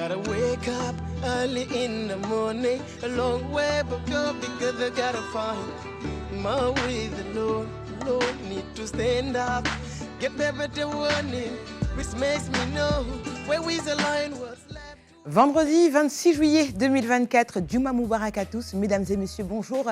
gotta wake up early in the morning, a long way but go because I gotta find my way. The Lord need to stand up, get better warning, which makes me know where is the line was left. Vendredi 26 juillet 2024, Juma Moubarak à tous, mesdames et messieurs, bonjour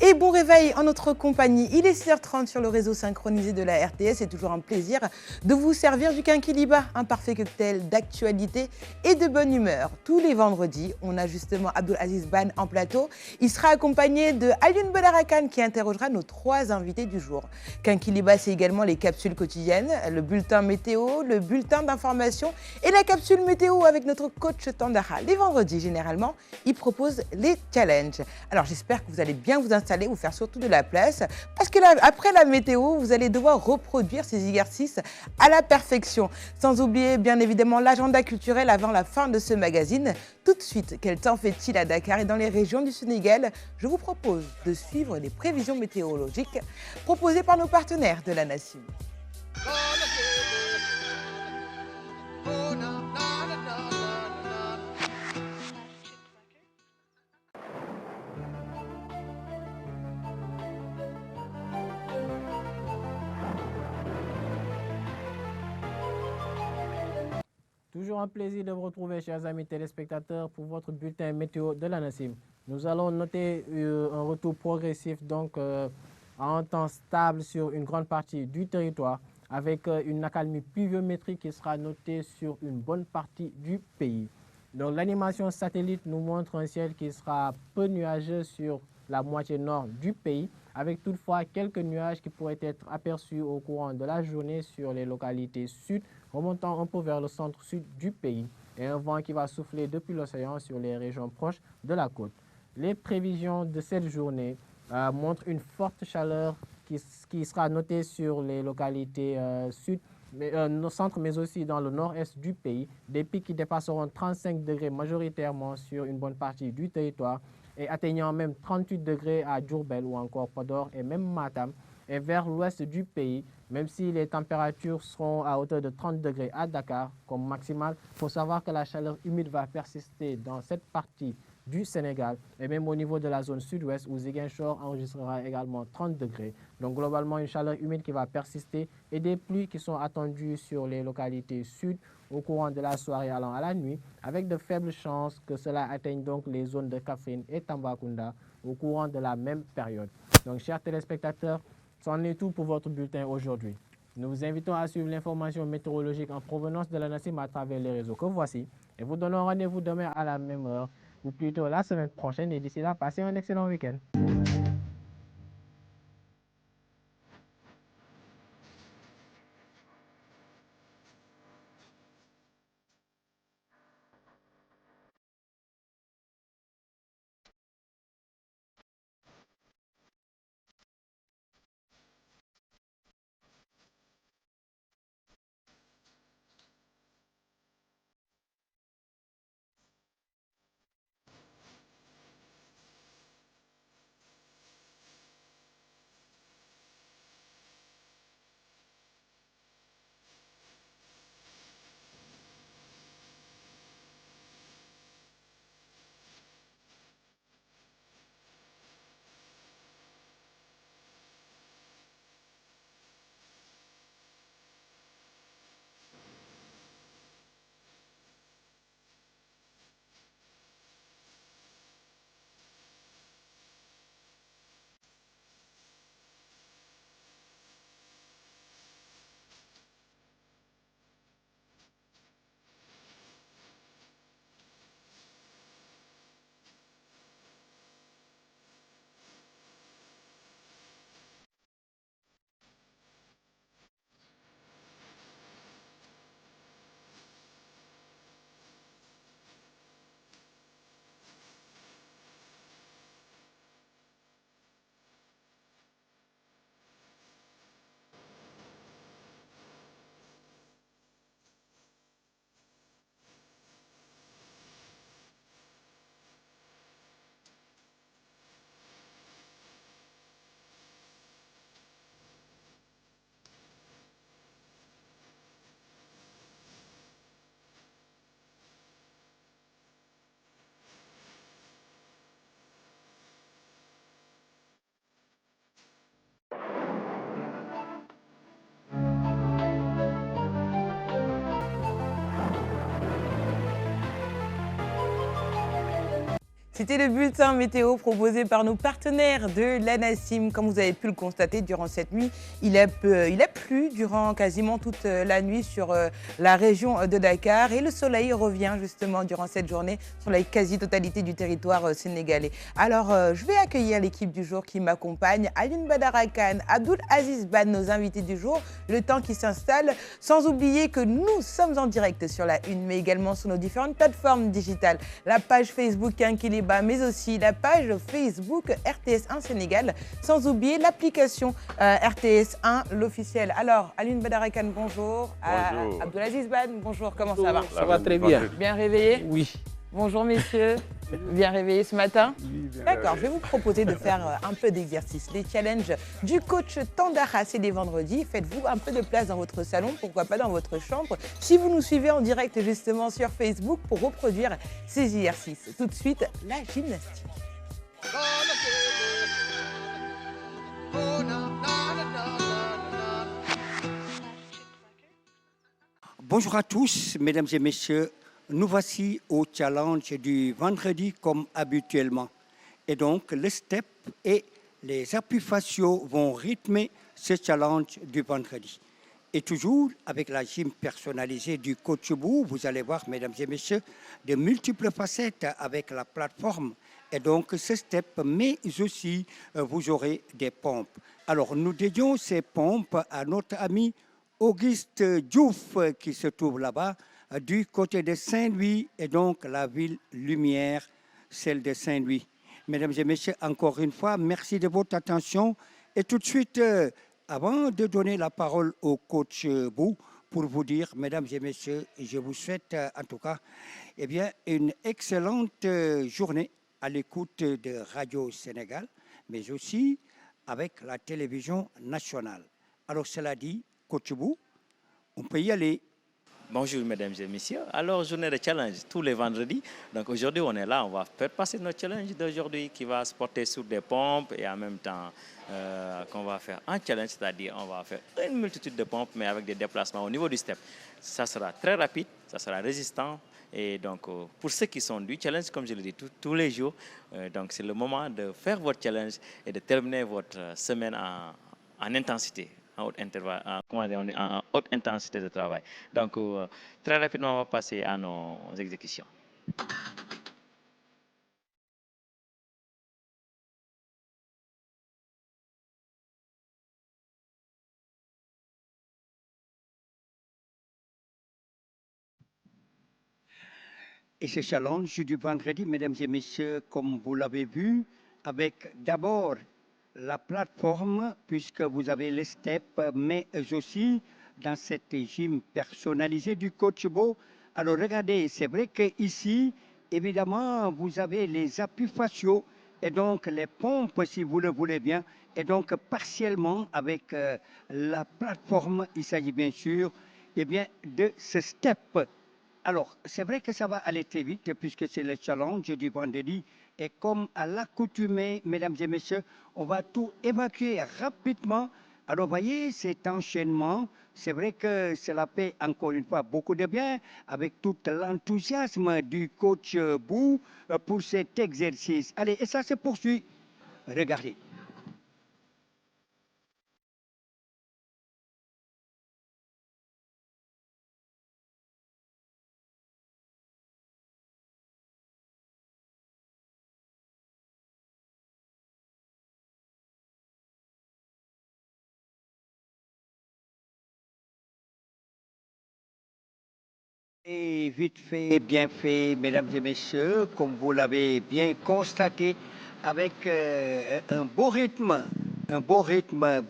et bon réveil en notre compagnie. Il est 6h30 sur le réseau synchronisé de la RTS. C'est toujours un plaisir de vous servir du Kinkiliba, un parfait cocktail d'actualité et de bonne humeur. Tous les vendredis, on a justement Abdelaziz Ban en plateau. Il sera accompagné de Alioune Belarakan qui interrogera nos 3 invités du jour. Kinkiliba, c'est également les capsules quotidiennes, le bulletin météo, le bulletin d'information et la capsule météo avec notre coach Tandara. Les vendredis, généralement, ils proposent les challenges. Alors, j'espère que vous allez bien vous installer, vous faire surtout de la place, parce que là, après la météo, vous allez devoir reproduire ces exercices à la perfection. Sans oublier, bien évidemment, l'agenda culturel avant la fin de ce magazine. Tout de suite, quel temps fait-il à Dakar et dans les régions du Sénégal? Je vous propose de suivre les prévisions météorologiques proposées par nos partenaires de la Nassim. Toujours un plaisir de vous retrouver, chers amis téléspectateurs, pour votre bulletin météo de la Nassim. Nous allons noter un retour progressif donc à un temps stable sur une grande partie du territoire, avec une accalmie pluviométrique qui sera notée sur une bonne partie du pays. Donc l'animation satellite nous montre un ciel qui sera peu nuageux sur la moitié nord du pays, avec toutefois quelques nuages qui pourraient être aperçus au courant de la journée sur les localités sud, remontant un peu vers le centre-sud du pays, et un vent qui va souffler depuis l'océan sur les régions proches de la côte. Les prévisions de cette journée montrent une forte chaleur qui sera notée sur les localités sud, nos centres, mais aussi dans le nord-est du pays, des pics qui dépasseront 35 degrés majoritairement sur une bonne partie du territoire et atteignant même 38 degrés à Diourbel ou encore Podor et même Matam. Et vers l'ouest du pays, même si les températures seront à hauteur de 30 degrés à Dakar comme maximale, il faut savoir que la chaleur humide va persister dans cette partie du Sénégal et même au niveau de la zone sud-ouest où Ziguinchor enregistrera également 30 degrés. Donc globalement, une chaleur humide qui va persister et des pluies qui sont attendues sur les localités sud au courant de la soirée allant à la nuit, avec de faibles chances que cela atteigne donc les zones de Kaffrine et Tambacounda au courant de la même période. Donc chers téléspectateurs, c'en est tout pour votre bulletin aujourd'hui. Nous vous invitons à suivre l'information météorologique en provenance de la Nassim à travers les réseaux que voici et vous donnons rendez-vous demain à la même heure ou plutôt la semaine prochaine et d'ici là, passez un excellent week-end. C'était le bulletin météo proposé par nos partenaires de l'ANACIM. Comme vous avez pu le constater, durant cette nuit, il a plu durant quasiment toute la nuit sur la région de Dakar et le soleil revient justement durant cette journée sur la quasi-totalité du territoire sénégalais. Alors, je vais accueillir l'équipe du jour qui m'accompagne. Alioune Badara Kane, Abdoul Aziz Ban, nos invités du jour, le temps qui s'installe. Sans oublier que nous sommes en direct sur la Une, mais également sur nos différentes plateformes digitales. La page Facebook Kinkiliba, mais aussi la page Facebook RTS1 Sénégal, sans oublier l'application RTS1, l'officiel. Alors, Alioune Badara Kane, bonjour. Bonjour. Abdoul Aziz Ban, bonjour, comment ça va? Ça va très bien. Bien réveillé? Oui. Bonjour messieurs, bien réveillé ce matin? Oui, bien D'accord, je vais vous proposer de faire un peu d'exercice. Les challenges du coach Tandara, c'est les vendredis. Faites-vous un peu de place dans votre salon, pourquoi pas dans votre chambre, si vous nous suivez en direct justement sur Facebook pour reproduire ces exercices. Tout de suite, la gymnastique. Bonjour à tous, mesdames et messieurs. Nous voici au challenge du vendredi comme habituellement. Et donc, le step et les appuis faciaux vont rythmer ce challenge du vendredi. Et toujours avec la gym personnalisée du coach Bou, vous allez voir, mesdames et messieurs, de multiples facettes avec la plateforme. Et donc, ce step, mais aussi, vous aurez des pompes. Alors, nous dédions ces pompes à notre ami Auguste Diouf qui se trouve là-bas, du côté de Saint-Louis et donc la ville lumière, celle de Saint-Louis. Mesdames et messieurs, encore une fois, merci de votre attention. Et tout de suite, avant de donner la parole au coach Bou, pour vous dire, mesdames et messieurs, je vous souhaite en tout cas eh bien, une excellente journée à l'écoute de Radio Sénégal, mais aussi avec la télévision nationale. Alors cela dit, coach Bou, on peut y aller. Bonjour mesdames et messieurs. Alors, journée de challenge tous les vendredis. Donc aujourd'hui, on est là, on va faire passer notre challenge d'aujourd'hui qui va se porter sur des pompes et en même temps qu'on va faire un challenge, c'est-à-dire on va faire une multitude de pompes mais avec des déplacements au niveau du step. Ça sera très rapide, ça sera résistant et donc pour ceux qui sont du challenge, comme je le dis tous les jours, donc c'est le moment de faire votre challenge et de terminer votre semaine en intensité. En haute intensité de travail. Donc, très rapidement, on va passer à nos exécutions. Et ce challenge du vendredi, mesdames et messieurs, comme vous l'avez vu, avec d'abord la plateforme, puisque vous avez les steps, mais aussi dans cette gym personnalisée du coach Bo. Alors regardez, c'est vrai qu'ici, évidemment, vous avez les appuis faciaux et donc les pompes, si vous le voulez bien, et donc partiellement avec la plateforme, il s'agit bien sûr eh bien, de ce step. Alors, c'est vrai que ça va aller très vite puisque c'est le challenge du vendredi. Et comme à l'accoutumée, mesdames et messieurs, on va tout évacuer rapidement. Alors, voyez, cet enchaînement, c'est vrai que cela fait encore une fois beaucoup de bien avec tout l'enthousiasme du coach Bou pour cet exercice. Allez, et ça se poursuit. Regardez. Et vite fait, bien fait, mesdames et messieurs, comme vous l'avez bien constaté, avec un beau rythme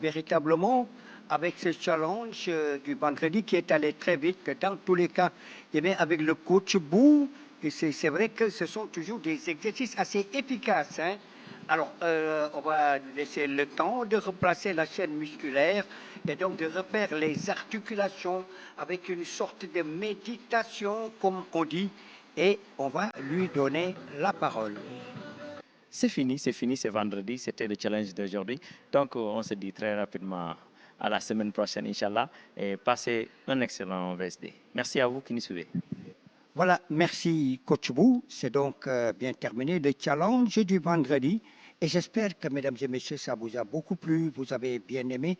véritablement, avec ce challenge du vendredi qui est allé très vite, dans tous les cas, et bien avec le coach Bou, et c'est vrai que ce sont toujours des exercices assez efficaces, hein. Alors, on va laisser le temps de replacer la chaîne musculaire et donc de refaire les articulations avec une sorte de méditation, comme on dit, et on va lui donner la parole. C'est fini, c'est vendredi, c'était le challenge d'aujourd'hui. Donc, on se dit très rapidement à la semaine prochaine, Inch'Allah, et passez un excellent VSD. Merci à vous qui nous suivez. Voilà, merci Coach Bou. C'est donc bien terminé le challenge du vendredi. Et j'espère que, mesdames et messieurs, ça vous a beaucoup plu, vous avez bien aimé.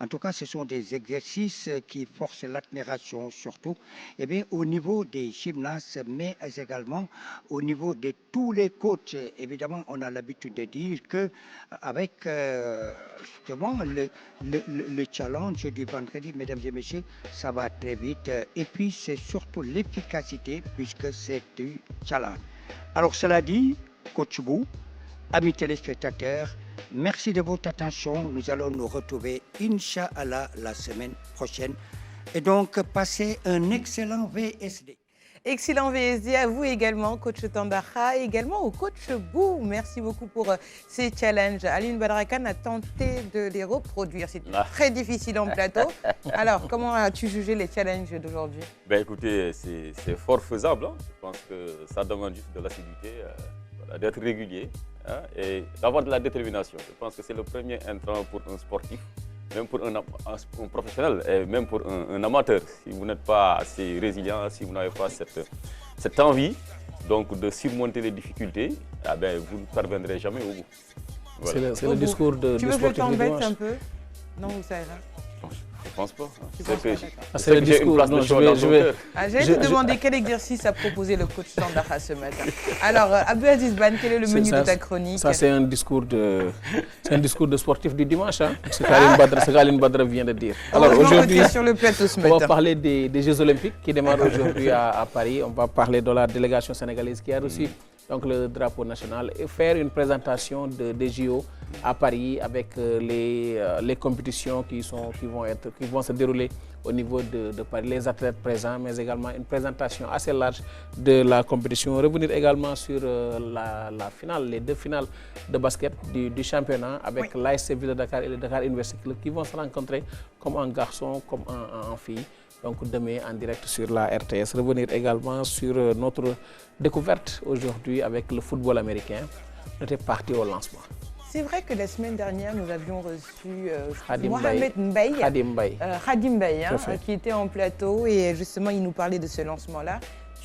En tout cas, ce sont des exercices qui forcent l'admiration, surtout au niveau des gymnastes, mais également au niveau de tous les coachs. Évidemment, on a l'habitude de dire qu'avec justement le challenge du vendredi, mesdames et messieurs, ça va très vite. Et puis, c'est surtout l'efficacité, puisque c'est du challenge. Alors, cela dit, Coach Bou, amis téléspectateurs, merci de votre attention. Nous allons nous retrouver, Inch'Allah, la semaine prochaine. Et donc, passez un excellent VSD. Excellent VSD à vous également, coach Tandakha, et également au coach Bou. Merci beaucoup pour ces challenges. Aline Badara Khan a tenté de les reproduire. C'est très difficile en plateau. Alors, comment as-tu jugé les challenges d'aujourd'hui? Écoutez, c'est fort faisable. Hein. Je pense que ça demande juste de l'assiduité, d'être régulier et d'avoir de la détermination. Je pense que c'est le premier intrant pour un sportif, même pour un professionnel et même pour un amateur. Si vous n'êtes pas assez résilient, si vous n'avez pas cette envie donc, de surmonter les difficultés, vous ne parviendrez jamais au bout. Voilà. C'est le discours de Tu veux que je t'embête un peu? Non, ça ira. Je ne pense pas. C'est le discours. Je vais te demander quel exercice a proposé le coach Tandakha ce matin. Alors, Abdelaziz Ban, quel est le menu de ta chronique? Ça, c'est un discours de sportif du dimanche. Hein. C'est ce qu'Aline Badra vient de dire. Alors, aujourd'hui, sur le plateau ce matin, on va parler des Jeux Olympiques qui démarrent aujourd'hui à Paris. On va parler de la délégation sénégalaise qui a reçu donc, le drapeau national et faire une présentation des JO à Paris avec les compétitions qui vont se dérouler au niveau de Paris, les athlètes présents, mais également une présentation assez large de la compétition. Revenir également sur la finale, les deux finales de basket du championnat avec l'ASC Ville de Dakar et le Dakar University Club qui vont se rencontrer comme un garçon, comme un fille. Donc demain en direct sur la RTS. Revenir également sur notre découverte aujourd'hui avec le football américain. On était parti au lancement. C'est vrai que la semaine dernière, nous avions reçu Khadim Mbaye, qui était en plateau et justement, il nous parlait de ce lancement-là.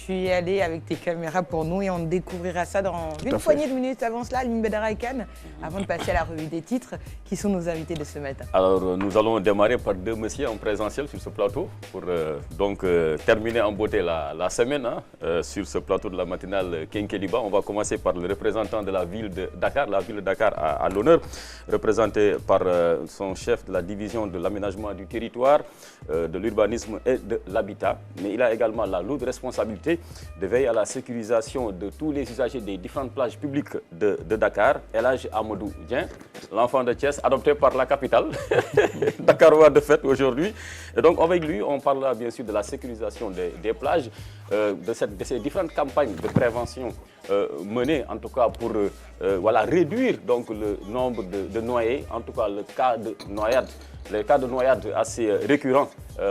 Tu y es allé avec tes caméras pour nous et on découvrira ça dans une poignée de minutes. Avant cela, Aline Badara Khan, avant de passer à la revue des titres, qui sont nos invités de ce matin. Alors, nous allons démarrer par deux messieurs en présentiel sur ce plateau pour terminer en beauté la semaine sur ce plateau de la matinale Kenkeliba. On va commencer par le représentant de la ville de Dakar. La ville de Dakar à l'honneur, représenté par son chef de la division de l'aménagement du territoire, de l'urbanisme et de l'habitat. Mais il a également la lourde responsabilité de veiller à la sécurisation de tous les usagers des différentes plages publiques de Dakar. Elhadji Amadou Dieng, l'enfant de Thiès, adopté par la capitale, Dakarois de fête aujourd'hui. Et donc avec lui, on parlera bien sûr de la sécurisation des plages, de ces différentes campagnes de prévention menées en tout cas pour réduire donc, le nombre de noyés, en tout cas le cas de noyade. Les cas de noyade assez récurrents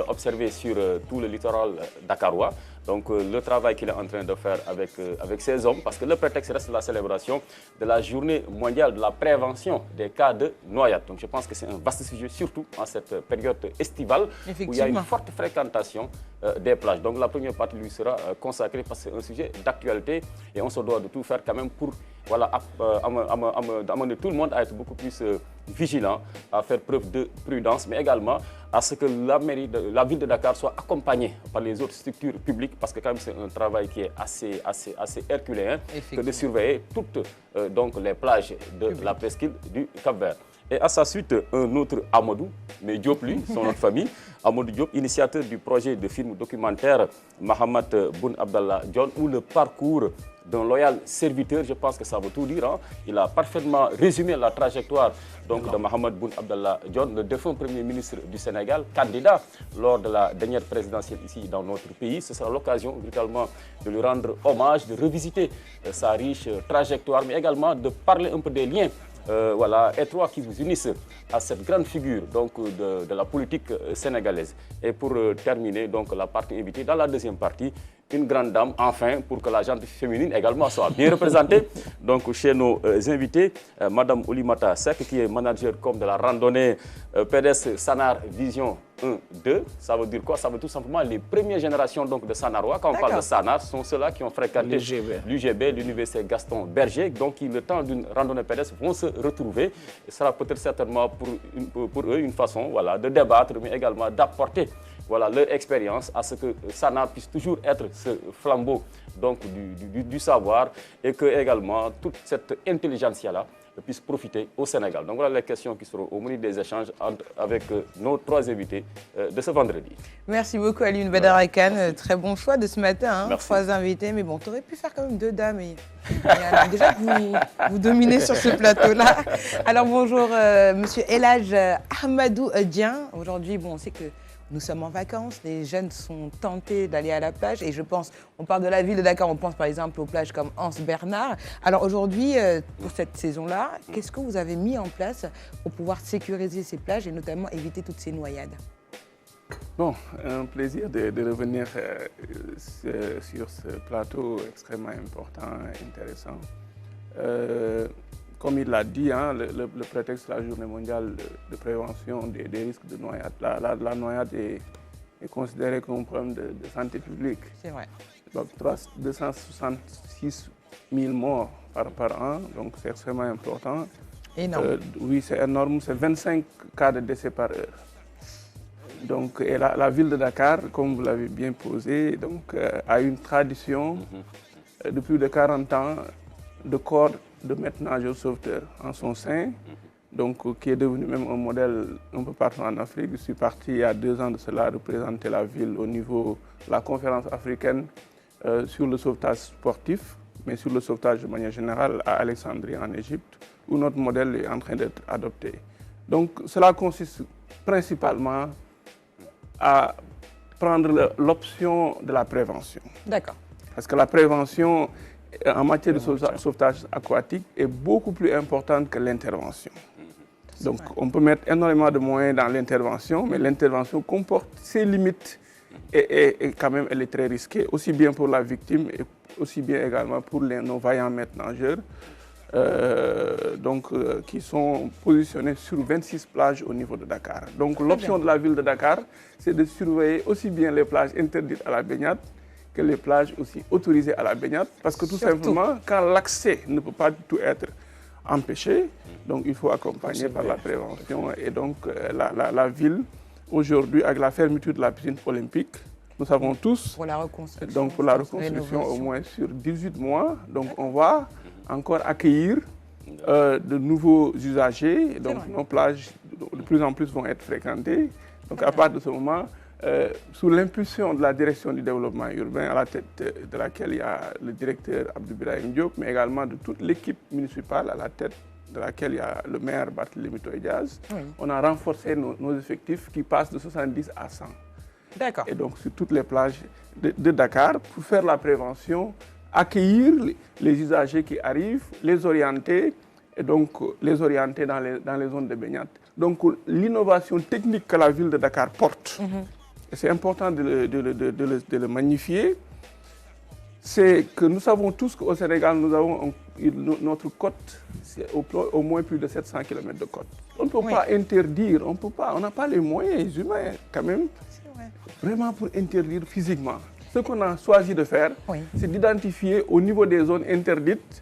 observés sur tout le littoral dakarois. Donc le travail qu'il est en train de faire avec ces hommes, parce que le prétexte reste la célébration de la journée mondiale de la prévention des cas de noyade. Donc je pense que c'est un vaste sujet, surtout en cette période estivale, où il y a une forte fréquentation des plages. Donc la première partie lui sera consacrée parce que c'est un sujet d'actualité et on se doit de tout faire quand même pour amener tout le monde à être beaucoup plus vigilant, à faire preuve de prudence, mais également à ce que la ville de Dakar soit accompagnée par les autres structures publiques, parce que quand même c'est un travail qui est assez herculéen que de surveiller toutes les plages de la presqu'île du Cap-Vert. Et à sa suite, un autre Amadou, mais Diop lui, son autre famille, Amadou Diop, initiateur du projet de film documentaire Mahamad Boun Abdallah Dionne, où le parcours d'un loyal serviteur, je pense que ça veut tout dire. Hein. Il a parfaitement résumé la trajectoire de Mahamad Boun Abdallah Dionne, le défunt Premier ministre du Sénégal, candidat lors de la dernière présidentielle ici dans notre pays. Ce sera l'occasion véritablement de lui rendre hommage, de revisiter sa riche trajectoire, mais également de parler un peu des liens étroits qui vous unissent à cette grande figure de la politique sénégalaise. Et pour terminer la partie invitée, dans la deuxième partie, une grande dame, enfin, pour que la gente féminine également soit bien représentée. Donc, chez nos invités, Madame Oulimata Seck, qui est manager comme de la randonnée pédestre Sanar Vision 1, 2, ça veut dire quoi? Ça veut tout simplement les premières générations donc, de Sanarois. Quand on parle de Sanar, ce sont ceux-là qui ont fréquenté l'UGB, l'université Gaston Berger, donc qui, le temps d'une randonnée pédestre, vont se retrouver. Ce sera peut-être certainement pour eux une façon voilà, de débattre, mais également d'apporter voilà, leur expérience à ce que Sanar puisse toujours être ce flambeau donc, du savoir et que également toute cette intelligentsia-là puisse profiter au Sénégal. Donc voilà les questions qui seront au menu des échanges avec nos 3 invités de ce vendredi. Merci beaucoup Alioune Badara Kane. Très bon choix de ce matin, hein, 3 invités. Mais bon, tu aurais pu faire quand même 2 dames. Déjà que vous dominez sur ce plateau-là. Alors bonjour Monsieur Elhadj Ahmadou Dieng. Aujourd'hui, bon, on sait que nous sommes en vacances, les jeunes sont tentés d'aller à la plage et je pense, on parle de la ville de Dakar, on pense par exemple aux plages comme Anse Bernard. Alors aujourd'hui, pour cette saison-là, qu'est-ce que vous avez mis en place pour pouvoir sécuriser ces plages et notamment éviter toutes ces noyades? Bon, un plaisir de revenir sur ce plateau extrêmement important et intéressant. Comme il l'a dit, hein, le prétexte de la journée mondiale de prévention des risques de noyade. La noyade est considérée comme un problème de santé publique. C'est vrai. Donc 266 000 morts par an, donc c'est extrêmement important. Énorme. Oui, c'est énorme, c'est 25 cas de décès par heure. Donc, et la ville de Dakar, comme vous l'avez bien posé, donc, a une tradition de plus de 40 ans de corps de maîtres nageurs sauveteurs en son sein, donc qui est devenu même un modèle un peu partout en Afrique. Je suis parti il y a 2 ans de cela représenter la ville au niveau de la conférence africaine sur le sauvetage sportif, mais sur le sauvetage de manière générale à Alexandrie en Égypte, où notre modèle est en train d'être adopté. Donc cela consiste principalement à prendre l'option de la prévention. D'accord. Parce que la prévention en matière de sauvetage aquatique est beaucoup plus importante que l'intervention. Donc on peut mettre énormément de moyens dans l'intervention, mais l'intervention comporte ses limites et quand même elle est très risquée, aussi bien pour la victime et aussi bien également pour nos vaillants maîtres nageurs, qui sont positionnés sur 26 plages au niveau de Dakar. Donc l'option de la ville de Dakar, c'est de surveiller aussi bien les plages interdites à la baignade que les plages aussi autorisées à la baignade, parce que tout simplement, quand l'accès ne peut pas du tout être empêché, donc il faut accompagner par la prévention. Et donc la ville, aujourd'hui, avec la fermeture de la piscine olympique, nous savons tous, pour la reconstruction, donc pour la reconstruction au moins sur 18 mois, donc on va encore accueillir de nouveaux usagers, donc nos plages de plus en plus vont être fréquentées. Donc à partir de ce moment, sous l'impulsion de la direction du développement urbain, à la tête de laquelle il y a le directeur Abdou Birahim Diop, mais également de toute l'équipe municipale à la tête de laquelle il y a le maire Barthélémy Toye Dias, on a renforcé nos effectifs qui passent de 70 à 100. D'accord. Et donc sur toutes les plages de Dakar, pour faire la prévention, accueillir les usagers qui arrivent, les orienter, et donc les orienter dans les zones de baignade. Donc l'innovation technique que la ville de Dakar porte, et c'est important de le magnifier, c'est que nous savons tous qu'au Sénégal, nous avons notre côte, c'est au moins plus de 700 km de côte. On ne peut pas interdire, on n'a pas les moyens humains quand même, vraiment pour interdire physiquement. Ce qu'on a choisi de faire, c'est d'identifier au niveau des zones interdites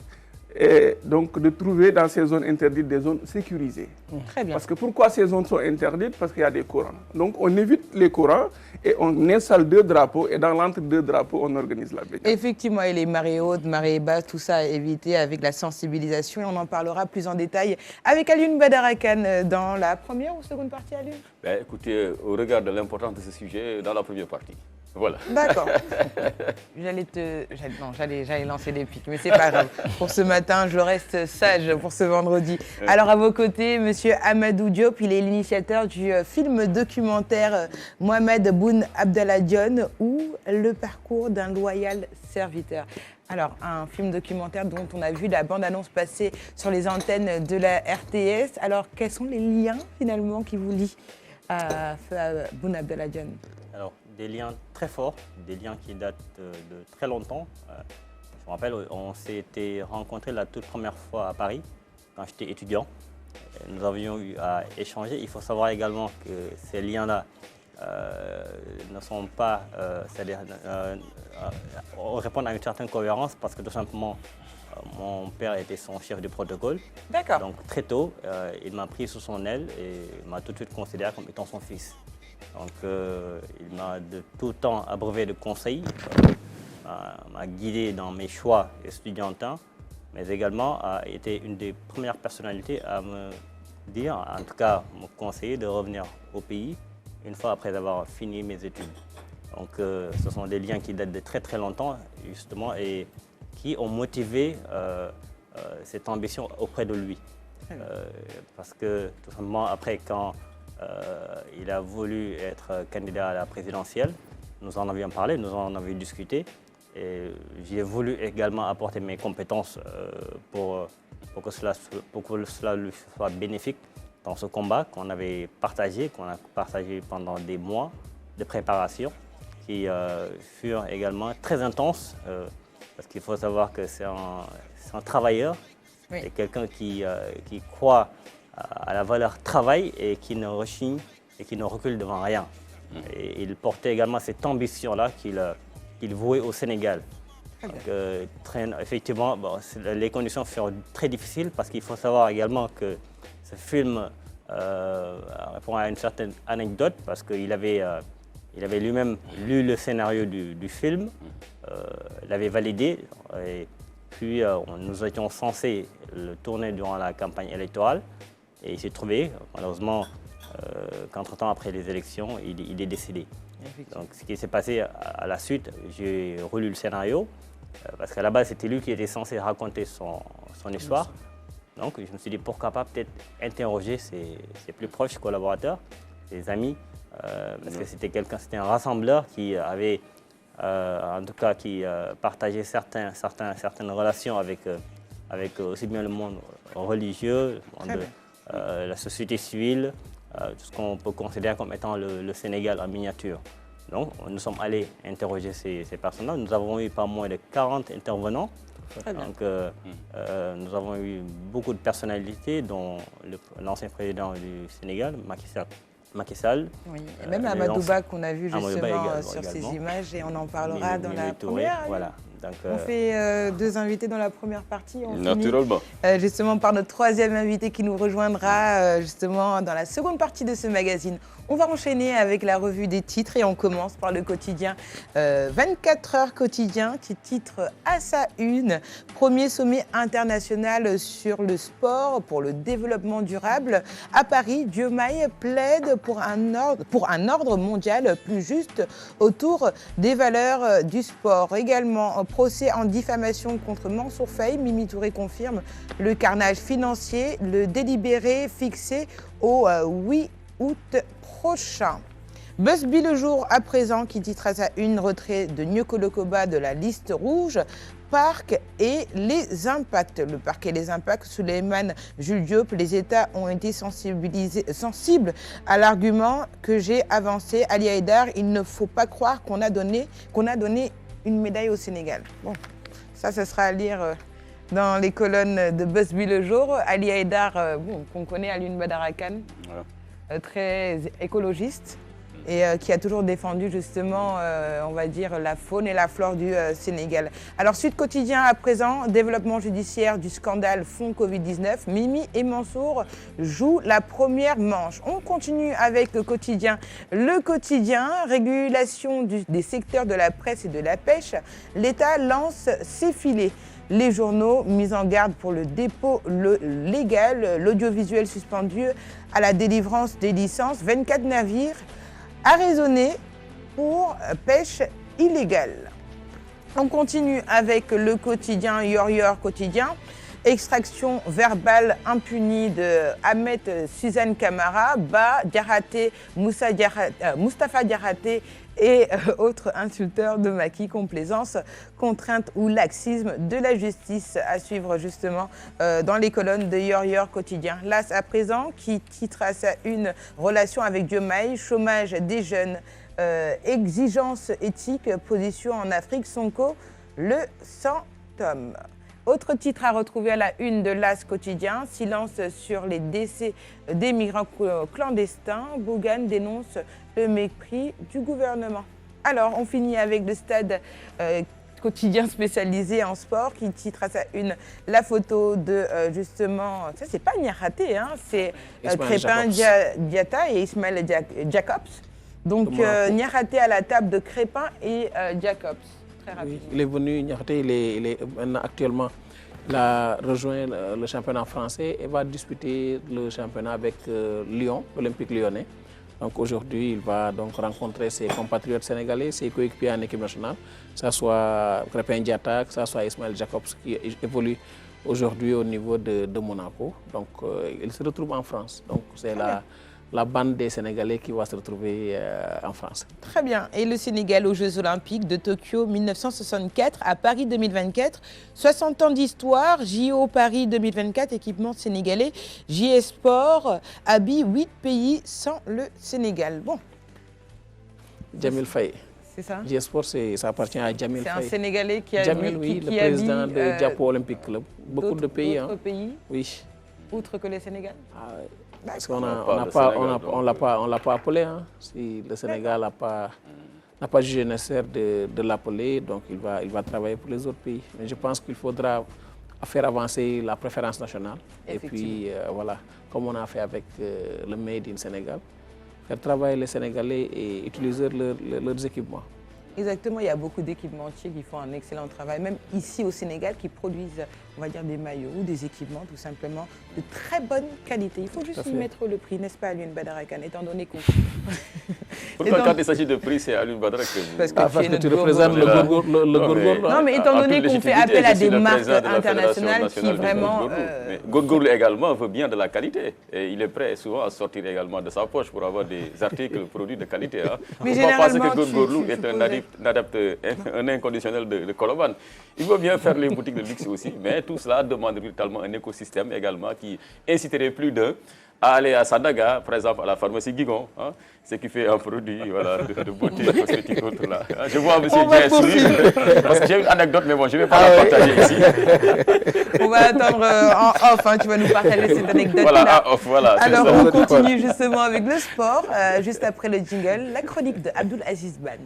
et donc de trouver dans ces zones interdites des zones sécurisées. Très bien. Parce que pourquoi ces zones sont interdites? Parce qu'il y a des courants. Donc on évite les courants et on installe 2 drapeaux et dans l'entre 2 drapeaux, on organise la baignade. Effectivement, et les marées hautes, marées basses, tout ça à éviter avec la sensibilisation. Et on en parlera plus en détail avec Alioune Badara Kane dans la première ou seconde partie, Alioune? Écoutez, au regard de l'importance de ce sujet, dans la première partie. Voilà. D'accord. J'allais lancer des pics, mais c'est pas grave. Pour ce matin, je reste sage pour ce vendredi. Alors à vos côtés, Monsieur Ahmadou Diop, il est l'initiateur du film documentaire Mohamed Boun Abdallah Dionne ou Le parcours d'un loyal serviteur. Alors, un film documentaire dont on a vu la bande-annonce passer sur les antennes de la RTS. Alors, quels sont les liens finalement qui vous lient à Boun Abdallah Dionne? Alors, des liens très forts, des liens qui datent de très longtemps. Je me rappelle, on s'était rencontrés la toute première fois à Paris, quand j'étais étudiant. Nous avions eu à échanger. Il faut savoir également que ces liens-là ne sont pas, c'est-à-dire répondent à une certaine cohérence parce que tout simplement, mon père était son chef de protocole. D'accord. Donc très tôt, il m'a pris sous son aile et m'a tout de suite considéré comme étant son fils. Donc il m'a de tout temps abreuvé de conseils, m'a guidé dans mes choix estudiantins, mais également a été une des premières personnalités à me dire, en tout cas me conseiller de revenir au pays une fois après avoir fini mes études. Donc ce sont des liens qui datent de très très longtemps justement et qui ont motivé cette ambition auprès de lui. Parce que tout simplement après quand il a voulu être candidat à la présidentielle, nous en avions parlé, nous en avions discuté et j'ai voulu également apporter mes compétences pour que cela lui soit bénéfique dans ce combat qu'on a partagé pendant des mois de préparation qui furent également très intenses parce qu'il faut savoir que c'est un travailleur, Oui. c'est quelqu'un qui croit à la valeur travail et qui ne rechigne et qui ne recule devant rien. Et il portait également cette ambition-là qu'il vouait au Sénégal. Donc, effectivement, bon, les conditions furent très difficiles parce qu'il faut savoir également que ce film répond à une certaine anecdote parce qu'il avait lui-même lu le scénario du film, l'avait validé et puis nous étions censés le tourner durant la campagne électorale et il s'est trouvé, malheureusement, qu'entre-temps après les élections, il est décédé. Donc ce qui s'est passé à la suite, j'ai relu le scénario parce qu'à la base c'était lui qui était censé raconter son histoire. Donc je me suis dit pourquoi pas peut-être interroger ses plus proches collaborateurs, ses amis, parce que c'était un rassembleur qui avait, en tout cas, qui partageait certaines relations avec aussi bien le monde religieux, le monde de la société civile, tout ce qu'on peut considérer comme étant le Sénégal en miniature. Donc nous sommes allés interroger ces personnes-là. Nous avons eu pas moins de 40 intervenants. Donc, nous avons eu beaucoup de personnalités, dont l'ancien président du Sénégal, Macky Sall. Oui, et même Amadouba qu'on a vu justement sur ces images et on en parlera dans la première. Voilà. Donc, on fait deux invités dans la première partie. On naturellement. Finit, justement par notre troisième invité qui nous rejoindra justement dans la seconde partie de ce magazine. On va enchaîner avec la revue des titres et on commence par le quotidien 24 heures quotidien qui titre à sa une « Premier sommet international sur le sport pour le développement durable ». À Paris, Diomaye plaide pour un ordre mondial plus juste autour des valeurs du sport. Également, un procès en diffamation contre Mansour Faye. Mimi Touré confirme le carnage financier, le délibéré fixé au 8 août prochain. Busby le jour à présent qui titre à sa une retrait de Nyokolokoba de la liste rouge. Parc et les impacts. Le parc et les impacts, Souleymane Jules Diop, les États ont été sensibles à l'argument que j'ai avancé. Ali Haïdar, il ne faut pas croire qu'on a donné une médaille au Sénégal. Bon, ça sera à lire dans les colonnes de Busby le jour. Ali Haïdar, qu'on connaît, Alioune Badara Kane, très écologiste et qui a toujours défendu justement, on va dire, la faune et la flore du Sénégal. Alors, Sud Quotidien à présent, développement judiciaire du scandale fonds Covid-19. Mimi et Mansour jouent la première manche. On continue avec le quotidien. Le quotidien, régulation des secteurs de la presse et de la pêche. L'État lance ses filets. Les journaux mis en garde pour le dépôt légal, l'audiovisuel suspendu à la délivrance des licences. 24 navires arraisonnés pour pêche illégale. On continue avec le quotidien Yor quotidien. Extraction verbale impunie de Ahmed Suzanne Camara, Diarraté, Moustapha Diarraté et autres insulteurs de Macky, complaisance, contrainte ou laxisme de la justice à suivre justement dans les colonnes de Yor quotidien. L'As à présent qui titre à sa une relation avec Diomaye, chômage des jeunes, exigence éthique, position en Afrique, Sonko, le 100 tomes. Autre titre à retrouver à la une de l'As quotidien, silence sur les décès des migrants clandestins. Bougane dénonce le mépris du gouvernement. Alors, on finit avec le Stade quotidien spécialisé en sport qui titre à sa une la photo de justement, ça c'est pas Niakhaté, hein, c'est Crépin Diatta et Ismaël Jacobs. Donc Niakhaté à la table de Crépin et Jacobs. Très rapidement. Oui, il est venu, Niakhaté, il est maintenant actuellement, il a rejoint le championnat français et va disputer le championnat avec Lyon, Olympique Lyonnais. Donc aujourd'hui, il va donc rencontrer ses compatriotes sénégalais, ses coéquipiers en équipe nationale, que ce soit Crépin Diatta, que ce soit Ismaël Jacobs qui évolue aujourd'hui au niveau de Monaco. Donc il se retrouve en France. Donc c'est la bande des Sénégalais qui va se retrouver en France. Très bien. Et le Sénégal aux Jeux Olympiques de Tokyo 1964 à Paris 2024. 60 ans d'histoire, JO Paris 2024, équipement sénégalais. JS Sport habille 8 pays sans le Sénégal. Bon. Jamil Faye. C'est ça? JS Sport, ça appartient à Jamil Faye. C'est un Sénégalais qui a Jamil, oui, le président de Diapo Olympic Club. Beaucoup de pays. D'autres pays? Oui. Outre que le Sénégal? Parce qu'on ne l'a pas appelé. Hein. Si le Sénégal n'a pas jugé nécessaire de l'appeler, donc il va travailler pour les autres pays. Mais je pense qu'il faudra faire avancer la préférence nationale. Et puis, voilà, comme on a fait avec le Made in Sénégal, faire travailler les Sénégalais et utiliser leurs équipements. Exactement, il y a beaucoup d'équipementiers qui font un excellent travail, même ici au Sénégal, qui produisent, on va dire, des maillots ou des équipements tout simplement de très bonne qualité. Il faut juste y mettre le prix, n'est-ce pas, Alioune Badara Kane, étant donné qu'on... Pourquoi quand il s'agit de prix, c'est Alioune Badara que vous... Parce que tu représentes le Gorgor. Non, mais étant donné qu'on fait appel à des marques internationales qui vraiment... Gorgor également veut bien de la qualité. Et il est prêt souvent à sortir également de sa poche pour avoir des articles produits de qualité. Hein. Mais on ne peut pas penser que Gorgor est un inconditionnel de Colobane. Il veut bien faire les boutiques de luxe aussi, mais tout cela demande véritablement un écosystème également qui inciterait plus d'un à aller à Sandaga, par exemple à la pharmacie Guigon, hein, ce qui fait un produit voilà, de beauté cosmétique autre là. Je vois M. Dieng sourire, parce que j'ai une anecdote, mais bon, je ne vais pas la partager ici. On va attendre en off, hein, tu vas nous partager cette anecdote. Voilà, en off, voilà. Alors on continue justement avec le sport, juste après le jingle, la chronique de Abdoul Aziz Ban.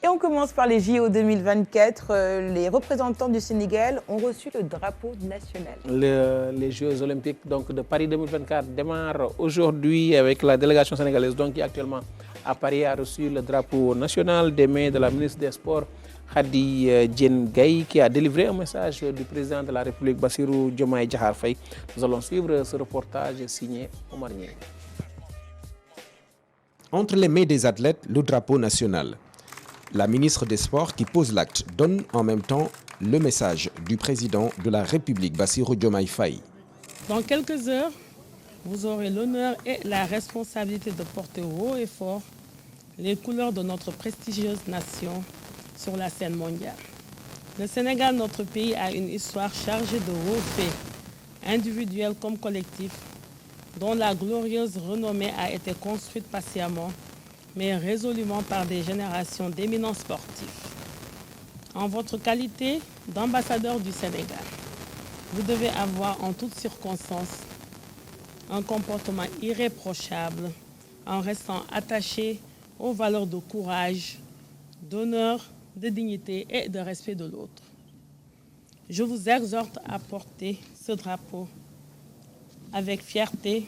Et on commence par les JO 2024. Les représentants du Sénégal ont reçu le drapeau national. Les Jeux Olympiques donc, de Paris 2024 démarrent aujourd'hui avec la délégation sénégalaise donc, qui actuellement à Paris a reçu le drapeau national des mains de la ministre des Sports, Khady Diène Gaye, qui a délivré un message du président de la République, Bassirou Diomaye Diakhar Faye. Nous allons suivre ce reportage signé Omar Niang. Entre les mains des athlètes, le drapeau national. La ministre des Sports qui pose l'acte donne en même temps le message du président de la République, Bassirou Diomaye Faye. Dans quelques heures, vous aurez l'honneur et la responsabilité de porter haut et fort les couleurs de notre prestigieuse nation sur la scène mondiale. Le Sénégal, notre pays, a une histoire chargée de hauts faits, individuels comme collectifs, dont la glorieuse renommée a été construite patiemment, mais résolument par des générations d'éminents sportifs. En votre qualité d'ambassadeur du Sénégal, vous devez avoir en toutes circonstances un comportement irréprochable en restant attaché aux valeurs de courage, d'honneur, de dignité et de respect de l'autre. Je vous exhorte à porter ce drapeau avec fierté,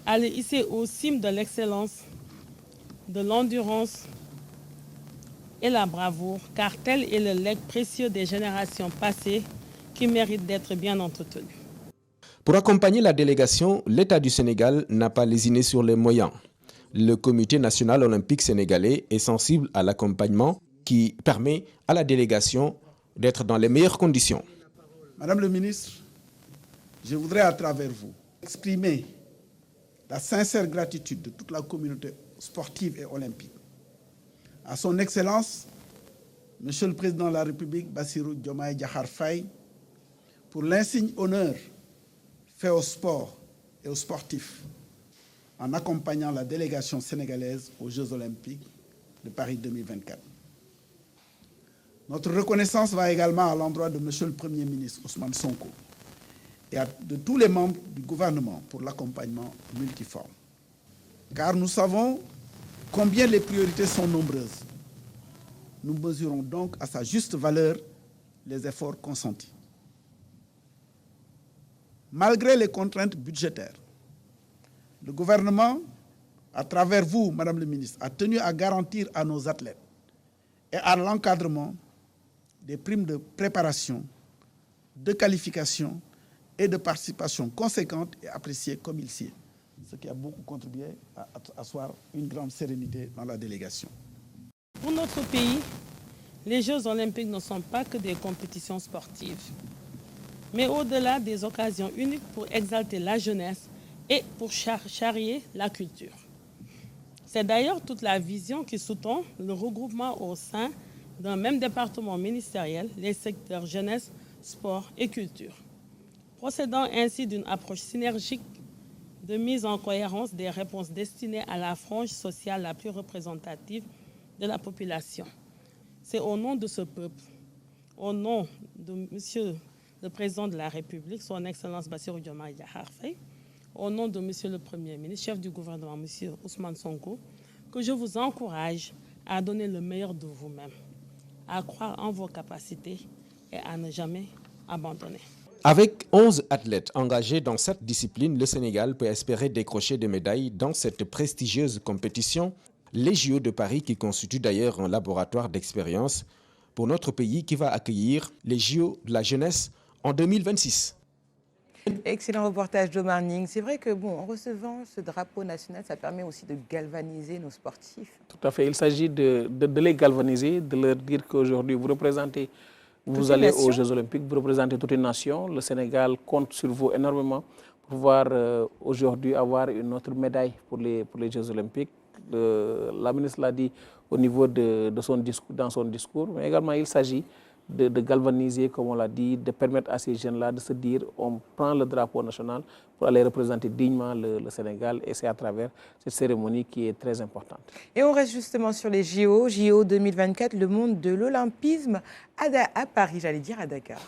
à le hisser au cime de l'excellence, de l'endurance et la bravoure, car tel est le legs précieux des générations passées qui méritent d'être bien entretenu. Pour accompagner la délégation, l'État du Sénégal n'a pas lésiné sur les moyens. Le Comité national olympique sénégalais est sensible à l'accompagnement qui permet à la délégation d'être dans les meilleures conditions. Madame le ministre, je voudrais à travers vous exprimer la sincère gratitude de toute la communauté sportive et olympique à son Excellence, Monsieur le Président de la République, Bassirou Diomaye Diakhar Faye, pour l'insigne honneur fait au sport et aux sportifs en accompagnant la délégation sénégalaise aux Jeux olympiques de Paris 2024. Notre reconnaissance va également à l'endroit de Monsieur le Premier ministre Ousmane Sonko et de tous les membres du gouvernement pour l'accompagnement multiforme. Car nous savons combien les priorités sont nombreuses. Nous mesurons donc à sa juste valeur les efforts consentis. Malgré les contraintes budgétaires, le gouvernement, à travers vous, Madame le ministre, a tenu à garantir à nos athlètes et à l'encadrement des primes de préparation, de qualification et de participation conséquentes et appréciées comme il s'y est, ce qui a beaucoup contribué à asseoir une grande sérénité dans la délégation. Pour notre pays, les Jeux olympiques ne sont pas que des compétitions sportives, mais au-delà des occasions uniques pour exalter la jeunesse et pour charrier la culture. C'est d'ailleurs toute la vision qui sous-tend le regroupement au sein d'un même département ministériel, les secteurs jeunesse, sport et culture, procédant ainsi d'une approche synergique de mise en cohérence des réponses destinées à la frange sociale la plus représentative de la population. C'est au nom de ce peuple, au nom de Monsieur le Président de la République, son Excellence Bassirou Diomaye Diakhar Faye, au nom de Monsieur le Premier ministre, chef du gouvernement, Monsieur Ousmane Sonko, que je vous encourage à donner le meilleur de vous-même, à croire en vos capacités et à ne jamais abandonner. Avec 11 athlètes engagés dans cette discipline, le Sénégal peut espérer décrocher des médailles dans cette prestigieuse compétition, les JO de Paris qui constituent d'ailleurs un laboratoire d'expérience pour notre pays qui va accueillir les JO de la jeunesse en 2026. Excellent reportage d'Omar Ning. C'est vrai que en recevant ce drapeau national, ça permet aussi de galvaniser nos sportifs. Tout à fait. Il s'agit de les galvaniser, de leur dire qu'aujourd'hui, vous allez aux Jeux olympiques, vous représentez toute une nation. Le Sénégal compte sur vous énormément pour pouvoir aujourd'hui avoir une autre médaille pour les Jeux olympiques. La ministre l'a dit au niveau de son discours, dans son discours, mais également il s'agit de galvaniser, comme on l'a dit, de permettre à ces jeunes-là de se dire on prend le drapeau national pour aller représenter dignement le Sénégal, et c'est à travers cette cérémonie qui est très importante. Et on reste justement sur les JO 2024, le monde de l'olympisme à Paris, j'allais dire à Dakar.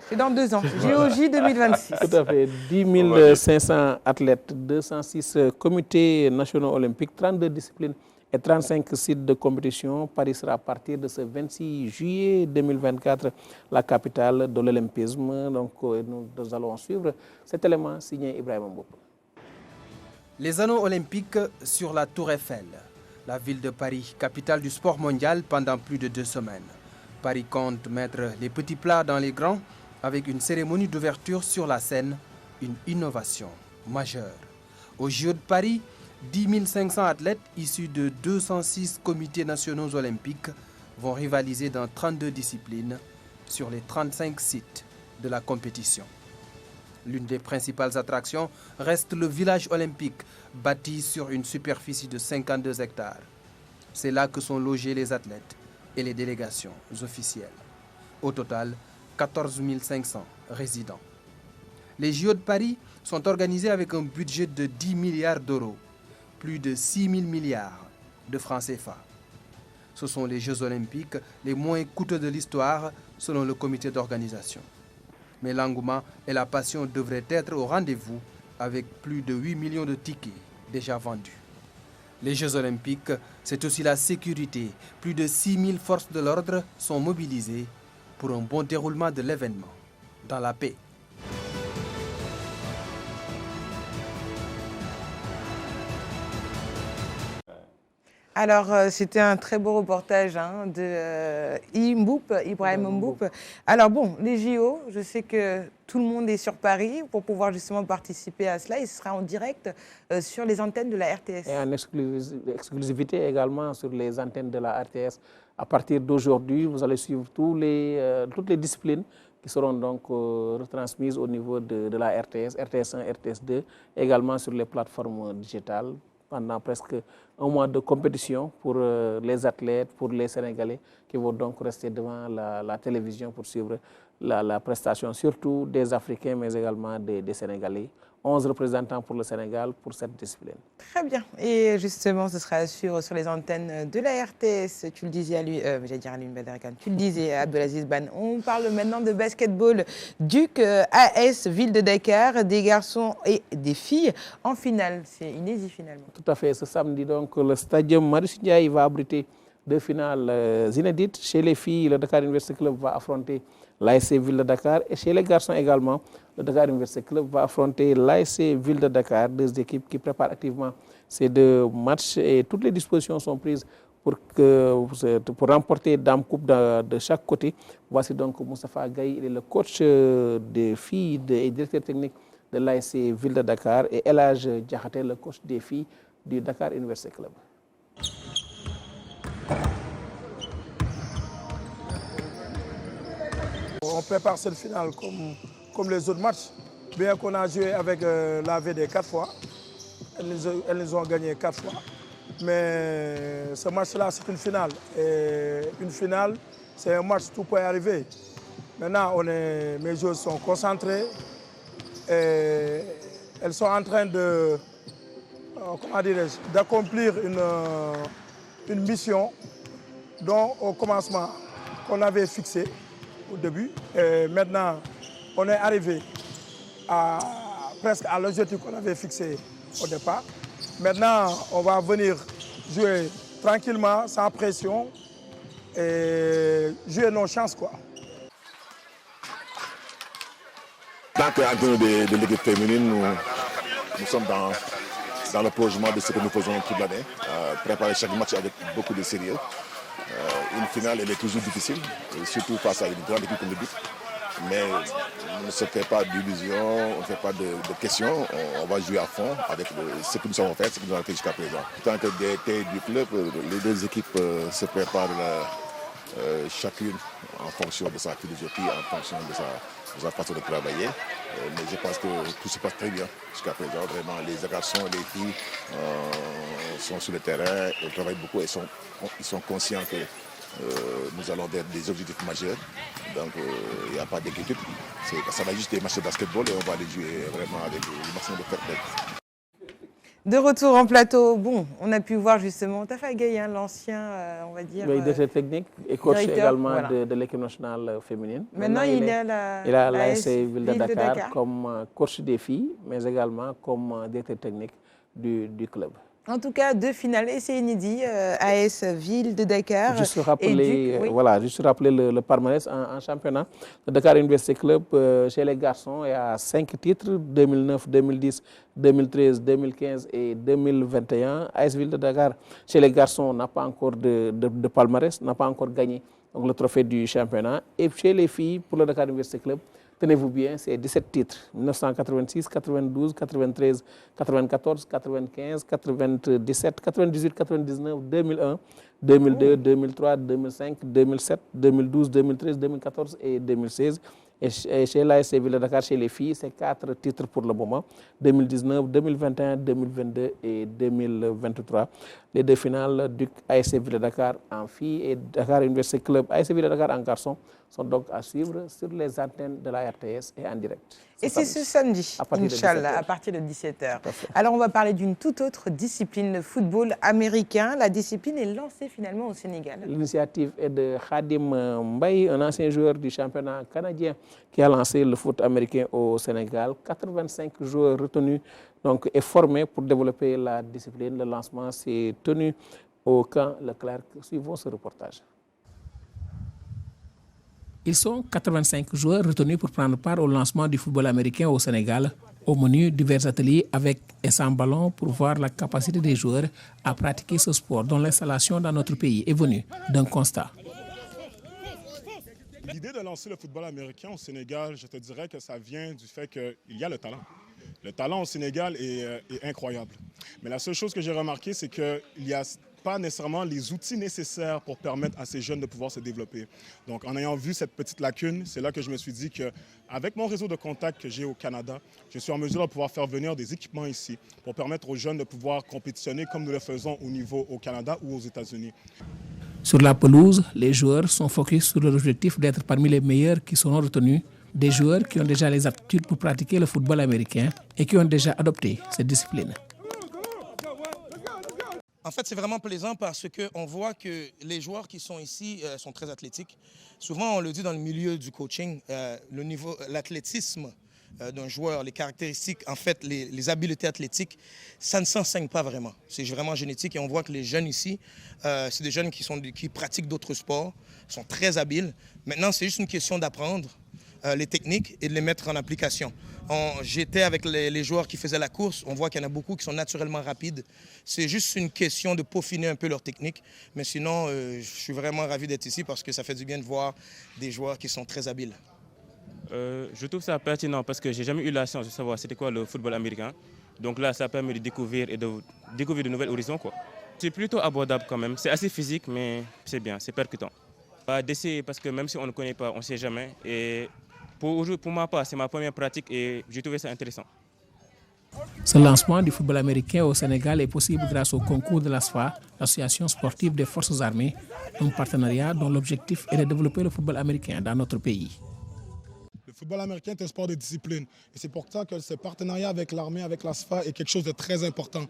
C'est dans 2 ans, JOJ 2026. Tout à fait, 10 500 athlètes, 206 comités nationaux olympiques, 32 disciplines et 35 sites de compétition. Paris sera à partir de ce 26 juillet 2024 la capitale de l'olympisme. Donc nous allons suivre cet élément signé Ibrahim Mboup. Les anneaux olympiques sur la Tour Eiffel. La ville de Paris, capitale du sport mondial pendant plus de 2 semaines. Paris compte mettre les petits plats dans les grands avec une cérémonie d'ouverture sur la scène, une innovation majeure. Au JO de Paris, 10 500 athlètes issus de 206 comités nationaux olympiques vont rivaliser dans 32 disciplines sur les 35 sites de la compétition. L'une des principales attractions reste le village olympique, bâti sur une superficie de 52 hectares. C'est là que sont logés les athlètes et les délégations officielles. Au total, 14 500 résidents. Les JO de Paris sont organisés avec un budget de 10 milliards d'euros, plus de 6 000 milliards de francs CFA. Ce sont les Jeux olympiques les moins coûteux de l'histoire selon le comité d'organisation. Mais l'engouement et la passion devraient être au rendez-vous avec plus de 8 millions de tickets déjà vendus. Les Jeux olympiques, c'est aussi la sécurité. Plus de 6 000 forces de l'ordre sont mobilisées pour un bon déroulement de l'événement dans la paix. Alors, c'était un très beau reportage de Ibrahim Mboup. Alors les JO, je sais que tout le monde est sur Paris pour pouvoir justement participer à cela. Il sera en direct sur les antennes de la RTS. Et en exclusivité également sur les antennes de la RTS. À partir d'aujourd'hui, vous allez suivre toutes les disciplines qui seront donc retransmises au niveau de la RTS, RTS1, RTS2, également sur les plateformes digitales, pendant presque un mois de compétition pour les athlètes, pour les Sénégalais qui vont donc rester devant la télévision pour suivre la prestation, surtout des Africains, mais également des Sénégalais. 11 représentants pour le Sénégal pour cette discipline. Très bien. Et justement, ce sera sur les antennes de la RTS. Tu le disais à lui, j'allais dire à lui, tu le disais à Abdelaziz Ban. On parle maintenant de basketball. Duc AS Ville de Dakar, des garçons et des filles en finale. C'est inédit finalement. Tout à fait. Ce samedi, donc, le stadium Marius Ndiaye va abriter 2 finales inédites. Chez les filles, le Dakar University Club va affronter l'ASC Ville de Dakar. Et chez les garçons également, le Dakar University Club va affronter l'ASC Ville de Dakar, 2 équipes qui préparent activement ces 2 matchs. Et toutes les dispositions sont prises pour remporter Dame Coupe de chaque côté. Voici donc Moustapha Gaye, il est le coach des filles et directeur technique de l'ASC Ville de Dakar. Et Elhaj Diakhaté, le coach des filles du Dakar University Club. On prépare cette finale comme les autres matchs. Bien qu'on a joué avec la VD 4 fois, elles nous ont gagné 4 fois. Mais ce match-là, c'est une finale. Et une finale, c'est un match, tout peut arriver. Maintenant, mes joueurs sont concentrés. Et elles sont en train d'accomplir une mission dont au commencement qu'on avait fixé au début. Et maintenant, on est arrivé presque à l'objectif qu'on avait fixé au départ. Maintenant, on va venir jouer tranquillement, sans pression, et jouer nos chances, quoi. En tant qu'entraîneur de l'équipe féminine, nous sommes dans le prolongement de ce que nous faisons toute l'année. Préparer chaque match avec beaucoup de sérieux. Une finale, elle est toujours difficile, surtout face à une grande équipe comme le BIC. Mais on ne se fait pas d'illusions, on ne fait pas de questions. On va jouer à fond avec ce que nous avons fait, ce que nous avons fait jusqu'à présent. En tant que DT du club, les 2 équipes se préparent chacune en fonction de sa philosophie, en fonction de sa façon de travailler. Mais je pense que tout se passe très bien jusqu'à présent. Vraiment, les garçons et les filles sont sur le terrain, ils travaillent beaucoup et ils sont conscients que nous allons vers des objectifs majeurs. Donc, il n'y a pas d'inquiétude. Ça va juste des matchs de basketball et on va les jouer vraiment avec le maximum de fair-play. De retour en plateau, bon, on a pu voir justement Tafa Gaye, hein, l'ancien, on va dire... directeur technique et coach également voilà. de l'équipe nationale féminine. Maintenant, il est à l'ASC Ville de Dakar comme coach des filles, mais également comme directeur technique du club. En tout cas, 2 finales, et c'est inédit, AS Ville de Dakar. Juste rappeler, juste rappeler le palmarès en championnat. Le Dakar University Club, chez les garçons, est à 5 titres, 2009, 2010, 2013, 2015 et 2021. AS Ville de Dakar, chez les garçons, n'a pas encore de palmarès, n'a pas encore gagné donc, le trophée du championnat. Et chez les filles, pour le Dakar University Club, tenez-vous bien, c'est 17 titres. 1986, 92, 93, 94, 95, 97, 98, 99, 2001, 2002, 2003, 2005, 2007, 2012, 2013, 2014 et 2016. Et chez l'ASC Ville de Dakar, chez les filles, c'est 4 titres pour le moment. 2019, 2021, 2022 et 2023. Les 2 finales du ASC Ville de Dakar en filles et Dakar University Club ASC Ville de Dakar en garçons sont donc à suivre sur les antennes de la RTS et en direct. Et c'est ce samedi, Inch'Allah, à partir de 17h. Alors, on va parler d'une toute autre discipline, le football américain. La discipline est lancée finalement au Sénégal. L'initiative est de Khadim Mbaye, un ancien joueur du championnat canadien qui a lancé le foot américain au Sénégal. 85 joueurs retenus donc, et formés pour développer la discipline. Le lancement s'est tenu au camp Leclerc. Suivons ce reportage. Ils sont 85 joueurs retenus pour prendre part au lancement du football américain au Sénégal. Au menu, divers ateliers avec et sans ballon pour voir la capacité des joueurs à pratiquer ce sport dont l'installation dans notre pays est venue d'un constat. L'idée de lancer le football américain au Sénégal, je te dirais que ça vient du fait qu'il y a le talent. Le talent au Sénégal est incroyable. Mais la seule chose que j'ai remarqué, c'est qu'il n'y a pas nécessairement les outils nécessaires pour permettre à ces jeunes de pouvoir se développer. Donc, en ayant vu cette petite lacune, c'est là que je me suis dit qu'avec mon réseau de contacts que j'ai au Canada, je suis en mesure de pouvoir faire venir des équipements ici pour permettre aux jeunes de pouvoir compétitionner comme nous le faisons au Canada ou aux États-Unis. Sur la pelouse, les joueurs sont focus sur l'objectif d'être parmi les meilleurs qui seront retenus, des joueurs qui ont déjà les aptitudes pour pratiquer le football américain et qui ont déjà adopté cette discipline. En fait, c'est vraiment plaisant parce qu'on voit que les joueurs qui sont ici sont très athlétiques. Souvent, on le dit dans le milieu du coaching, l'athlétisme d'un joueur, les caractéristiques, en fait, les habiletés athlétiques, ça ne s'enseigne pas vraiment. C'est vraiment génétique et on voit que les jeunes ici, c'est des jeunes qui pratiquent d'autres sports, sont très habiles. Maintenant, c'est juste une question d'apprendre les techniques et de les mettre en application. J'étais avec les joueurs qui faisaient la course, on voit qu'il y en a beaucoup qui sont naturellement rapides. C'est juste une question de peaufiner un peu leur technique. Mais sinon, je suis vraiment ravi d'être ici parce que ça fait du bien de voir des joueurs qui sont très habiles. Je trouve ça pertinent parce que j'ai jamais eu la chance de savoir c'était quoi le football américain. Donc là, ça permet de découvrir et de découvrir de nouveaux horizons, quoi. C'est plutôt abordable quand même. C'est assez physique, mais c'est bien, c'est percutant. D'essayer parce que même si on ne connaît pas, on ne sait jamais. Et pour ma part, c'est ma première pratique et j'ai trouvé ça intéressant. Ce lancement du football américain au Sénégal est possible grâce au concours de l'ASFA, l'Association sportive des forces armées, un partenariat dont l'objectif est de développer le football américain dans notre pays. Le football américain est un sport de discipline. Et c'est pour ça que ce partenariat avec l'armée, avec l'ASFA, est quelque chose de très important.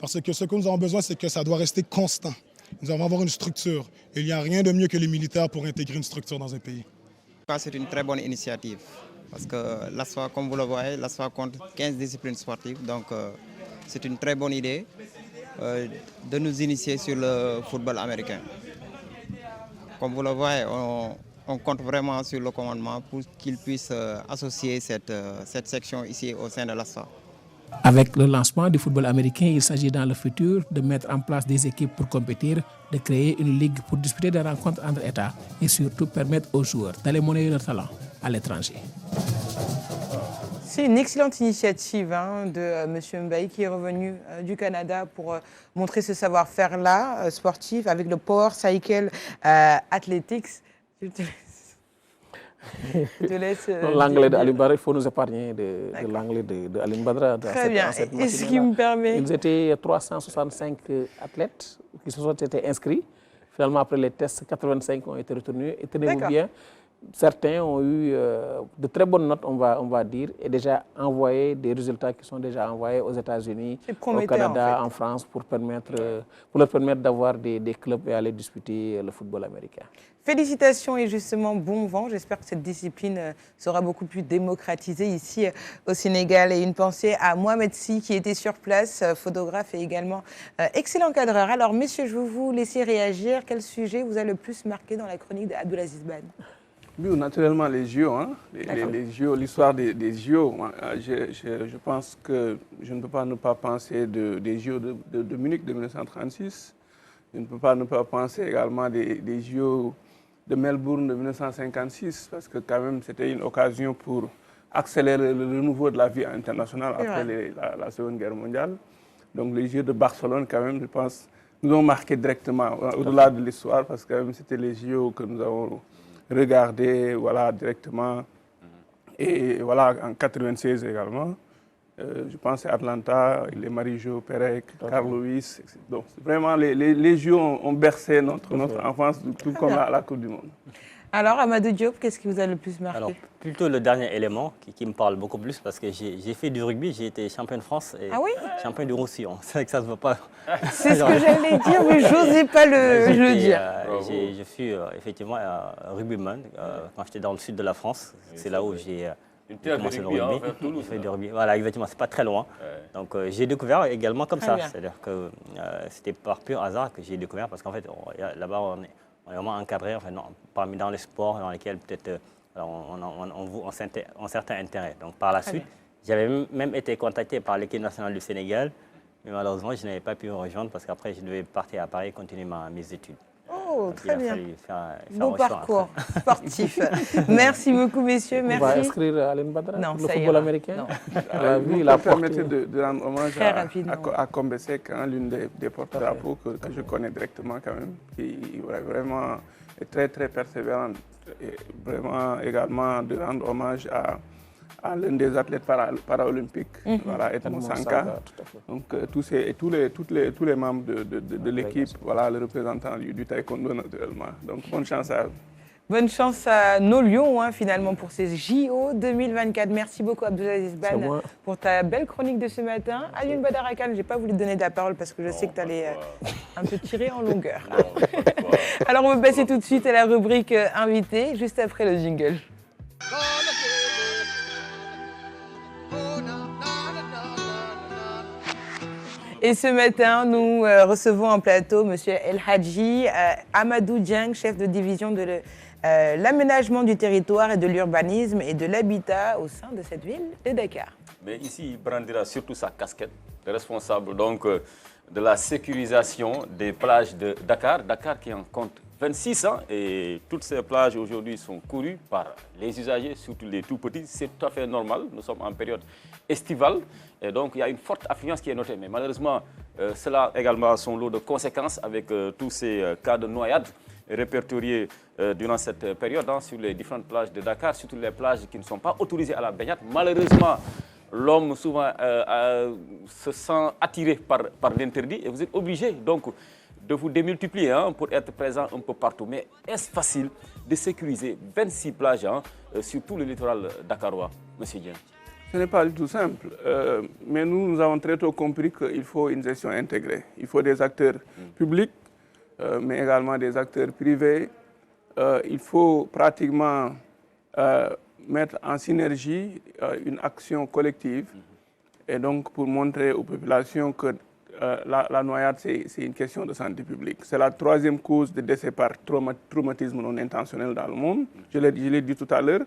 Parce que ce que nous avons besoin, c'est que ça doit rester constant. Nous allons avoir une structure. Et il n'y a rien de mieux que les militaires pour intégrer une structure dans un pays. C'est une très bonne initiative parce que l'ASFA, comme vous le voyez, l'ASFA compte 15 disciplines sportives. Donc c'est une très bonne idée de nous initier sur le football américain. Comme vous le voyez, on compte vraiment sur le commandement pour qu'il puisse associer cette section ici au sein de l'ASFA. Avec le lancement du football américain, il s'agit dans le futur de mettre en place des équipes pour compétir, de créer une ligue pour disputer des rencontres entre États et surtout permettre aux joueurs d'aller monnayer leur talent à l'étranger. C'est une excellente initiative de M. Mbaye qui est revenu du Canada pour montrer ce savoir-faire-là sportif avec le Power Cycle Athletics. L'anglais d'Alim Badra, il faut nous épargner de l'anglais d'Alim Badra. Très bien. Et ce qui me permet... Ils étaient 365 athlètes qui se sont été inscrits. Finalement, après les tests, 85 ont été retenus. Et tenez-vous bien, certains ont eu de très bonnes notes, on va dire, et déjà envoyé des résultats qui sont déjà envoyés aux États-Unis, au Canada, en France, pour leur permettre d'avoir des clubs et aller disputer le football américain. Félicitations et justement bon vent. J'espère que cette discipline sera beaucoup plus démocratisée ici au Sénégal. Et une pensée à Mohamed Sy qui était sur place, photographe et également excellent cadreur. Alors messieurs, je vais vous laisser réagir. Quel sujet vous a le plus marqué dans la chronique d'Abdelaziz Ban? Oui, naturellement les JO, les JO, l'histoire des JO. Je pense que je ne peux pas ne pas penser des JO de Munich de 1936. Je ne peux pas ne pas penser également des JO de Melbourne de 1956, parce que quand même c'était une occasion pour accélérer le renouveau de la vie internationale après la Seconde Guerre mondiale. Donc les Jeux de Barcelone, quand même, je pense, nous ont marqué directement, au-delà de l'histoire, parce que quand même c'était les JO que nous avons regardés directement. Et voilà, en 1996 également. Je pense à Atlanta, les Marie-Jo Pérec, Carl Lewis. Donc vraiment, les Jeux ont bercé notre enfance, tout comme la Coupe du Monde. Alors, Amadou Diop, qu'est-ce qui vous a le plus marqué? Alors, plutôt le dernier élément qui me parle beaucoup plus, parce que j'ai fait du rugby, j'ai été champion de France et champion du Roussillon. C'est vrai que ça ne se voit pas. C'est ce que j'allais dire, mais je n'osais pas le dire. Je suis effectivement rugbyman quand j'étais dans le sud de la France. C'est là où j'ai commencé le rugby. J'ai fait du rugby. Voilà, exactement, c'est pas très loin. Donc j'ai découvert également comme ça. C'est-à-dire que c'était par pur hasard que j'ai découvert, parce qu'en fait, là-bas, on est vraiment encadré, parmi dans les sports dans lesquels peut-être on voit un certain intérêt. Donc par la suite, j'avais même été contacté par l'équipe nationale du Sénégal, mais malheureusement, je n'avais pas pu me rejoindre parce qu'après, je devais partir à Paris et continuer mes études. Oh, donc, très bien. Beau parcours sportif. Merci beaucoup, messieurs. Merci. On va inscrire Alim Badra, non, le football américain. Vous permettez de rendre hommage à Kombesek, l'une des porte-drapeaux que je connais directement quand même, qui vraiment est très très persévérante. Et vraiment également de rendre hommage à l'un des athlètes paralympiques, voilà, Edmond Sanka. Donc tous les membres de l'équipe, voilà, le représentant du taekwondo naturellement. Donc bonne chance à eux. Bonne chance à nos Lions, finalement, pour ces JO 2024. Merci beaucoup, Abdelaziz Ban, pour ta belle chronique de ce matin. Alioune Badara Kane, je n'ai pas voulu te donner de la parole parce que je sais que tu allais un peu tirer en longueur. Alors, on va passer tout de suite à la rubrique invité, juste après le jingle. Et ce matin, nous recevons en plateau M. El Hadji Amadou Dieng, chef de division de l'aménagement du territoire et de l'urbanisme et de l'habitat au sein de cette ville de Dakar. Mais ici, il brandira surtout sa casquette de responsable donc, de la sécurisation des plages de Dakar. Dakar qui en compte 26 ans et toutes ces plages aujourd'hui sont courues par les usagers, surtout les tout petits. C'est tout à fait normal, nous sommes en période estivale et donc il y a une forte affluence qui est notée. Mais malheureusement, cela a également son lot de conséquences avec tous ces cas de noyades répertoriés durant cette période sur les différentes plages de Dakar, surtout les plages qui ne sont pas autorisées à la baignade. Malheureusement, l'homme souvent se sent attiré par l'interdit et vous êtes obligé donc de vous démultiplier pour être présent un peu partout. Mais est-ce facile de sécuriser 26 plages sur tout le littoral dakarois, M. Dieng? Ce n'est pas du tout simple, mais nous avons très tôt compris qu'il faut une gestion intégrée. Il faut des acteurs publics, mais également des acteurs privés. Il faut pratiquement mettre en synergie une action collective et donc pour montrer aux populations que la noyade, c'est une question de santé publique. C'est la troisième cause de décès par traumatisme non intentionnel dans le monde. Je l'ai dit tout à l'heure.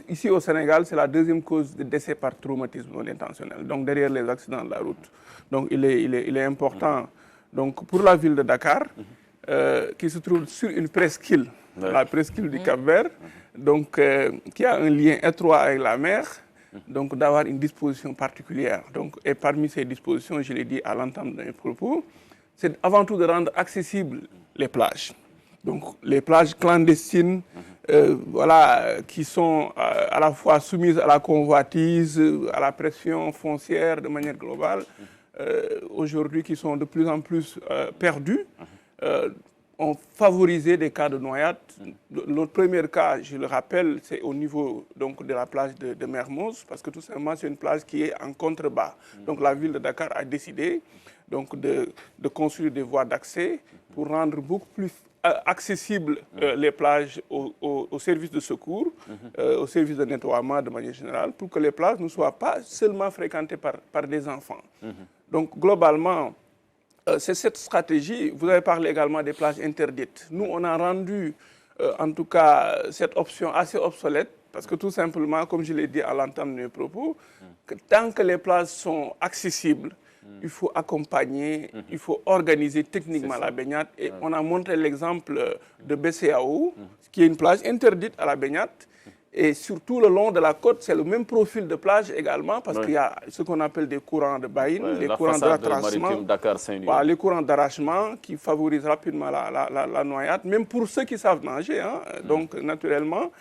Ici au Sénégal, c'est la deuxième cause de décès par traumatisme non intentionnel, donc derrière les accidents de la route. Donc il est important donc, pour la ville de Dakar, qui se trouve sur une presqu'île, la presqu'île du Cap-Vert, donc, qui a un lien étroit avec la mer, donc d'avoir une disposition particulière. Donc, et parmi ces dispositions, je l'ai dit à l'entame de mes propos, c'est avant tout de rendre accessibles les plages. Donc les plages clandestines, voilà, qui sont à la fois soumises à la convoitise, à la pression foncière de manière globale, aujourd'hui qui sont de plus en plus perdues, ont favorisé des cas de noyade. Notre premier cas, je le rappelle, c'est au niveau donc, de la plage de Mermoz, parce que tout simplement, c'est une plage qui est en contrebas. Donc la ville de Dakar a décidé donc, de construire des voies d'accès pour rendre beaucoup plus accessibles les plages aux services de secours, aux services de nettoiement de manière générale, pour que les plages ne soient pas seulement fréquentées par des enfants. Donc globalement, c'est cette stratégie. Vous avez parlé également des plages interdites. Nous, on a rendu, en tout cas, cette option assez obsolète, parce que tout simplement, comme je l'ai dit à l'entame de mes propos, que tant que les plages sont accessibles, il faut accompagner, il faut organiser techniquement la baignade. Et on a montré l'exemple de BCAO, qui est une plage interdite à la baignade. Et surtout le long de la côte, c'est le même profil de plage également, parce qu'il y a ce qu'on appelle des courants de baïne, des courants d'arrachement, les courants d'arrachement qui favorisent rapidement la noyade, même pour ceux qui savent nager. Donc naturellement,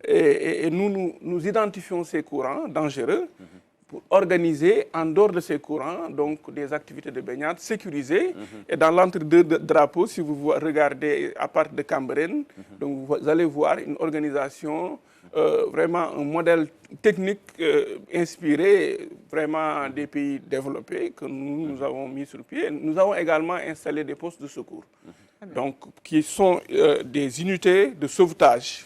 et nous identifions ces courants dangereux pour organiser en dehors de ces courants donc des activités de baignade sécurisées. Et dans l'entre-deux drapeaux, si vous regardez à part de Cambérène, donc vous allez voir une organisation, vraiment un modèle technique inspiré vraiment des pays développés que nous avons mis sur pied. Nous avons également installé des postes de secours, donc, qui sont des unités de sauvetage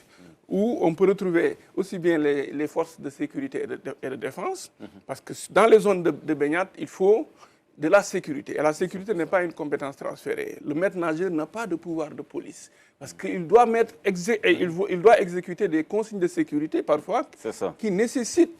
où on peut retrouver aussi bien les forces de sécurité et de défense, parce que dans les zones de baignade, il faut de la sécurité. Et la sécurité n'est pas une compétence transférée. Le maître nageur n'a pas de pouvoir de police, parce qu'il doit, il doit exécuter des consignes de sécurité parfois qui nécessitent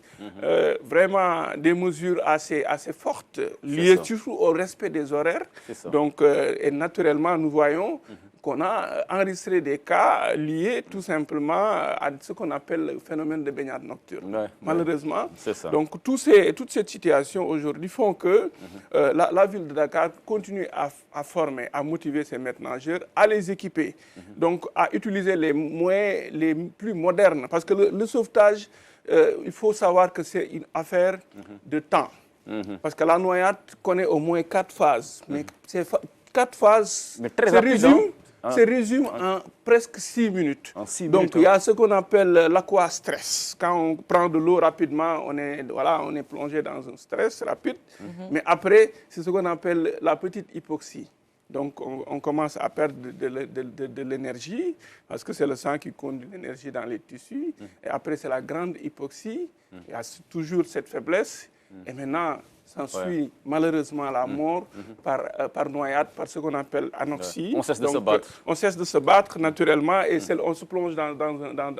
vraiment des mesures assez fortes, liées surtout au respect des horaires. Donc, et naturellement, nous voyons qu'on a enregistré des cas liés tout simplement à ce qu'on appelle le phénomène de baignade nocturne. Malheureusement, donc toutes ces situations aujourd'hui font que la ville de Dakar continue à former, à motiver ses maîtres nageurs, à les équiper, donc à utiliser les moyens les plus modernes, parce que le sauvetage il faut savoir que c'est une affaire de temps. Parce que la noyade connaît au moins 4 phases. Mais ces 4 phases se résument en presque 6 minutes. Donc il y a ce qu'on appelle l'aquastress. Quand on prend de l'eau rapidement, on est plongé dans un stress rapide. Mais après, c'est ce qu'on appelle la petite hypoxie. Donc, on commence à perdre de l'énergie, parce que c'est le sang qui conduit l'énergie dans les tissus. Et après, c'est la grande hypoxie. Il y a toujours cette faiblesse. Et maintenant, s'ensuit malheureusement la mort par noyade, par ce qu'on appelle anoxie. On cesse de se battre. On cesse de se battre naturellement et on se plonge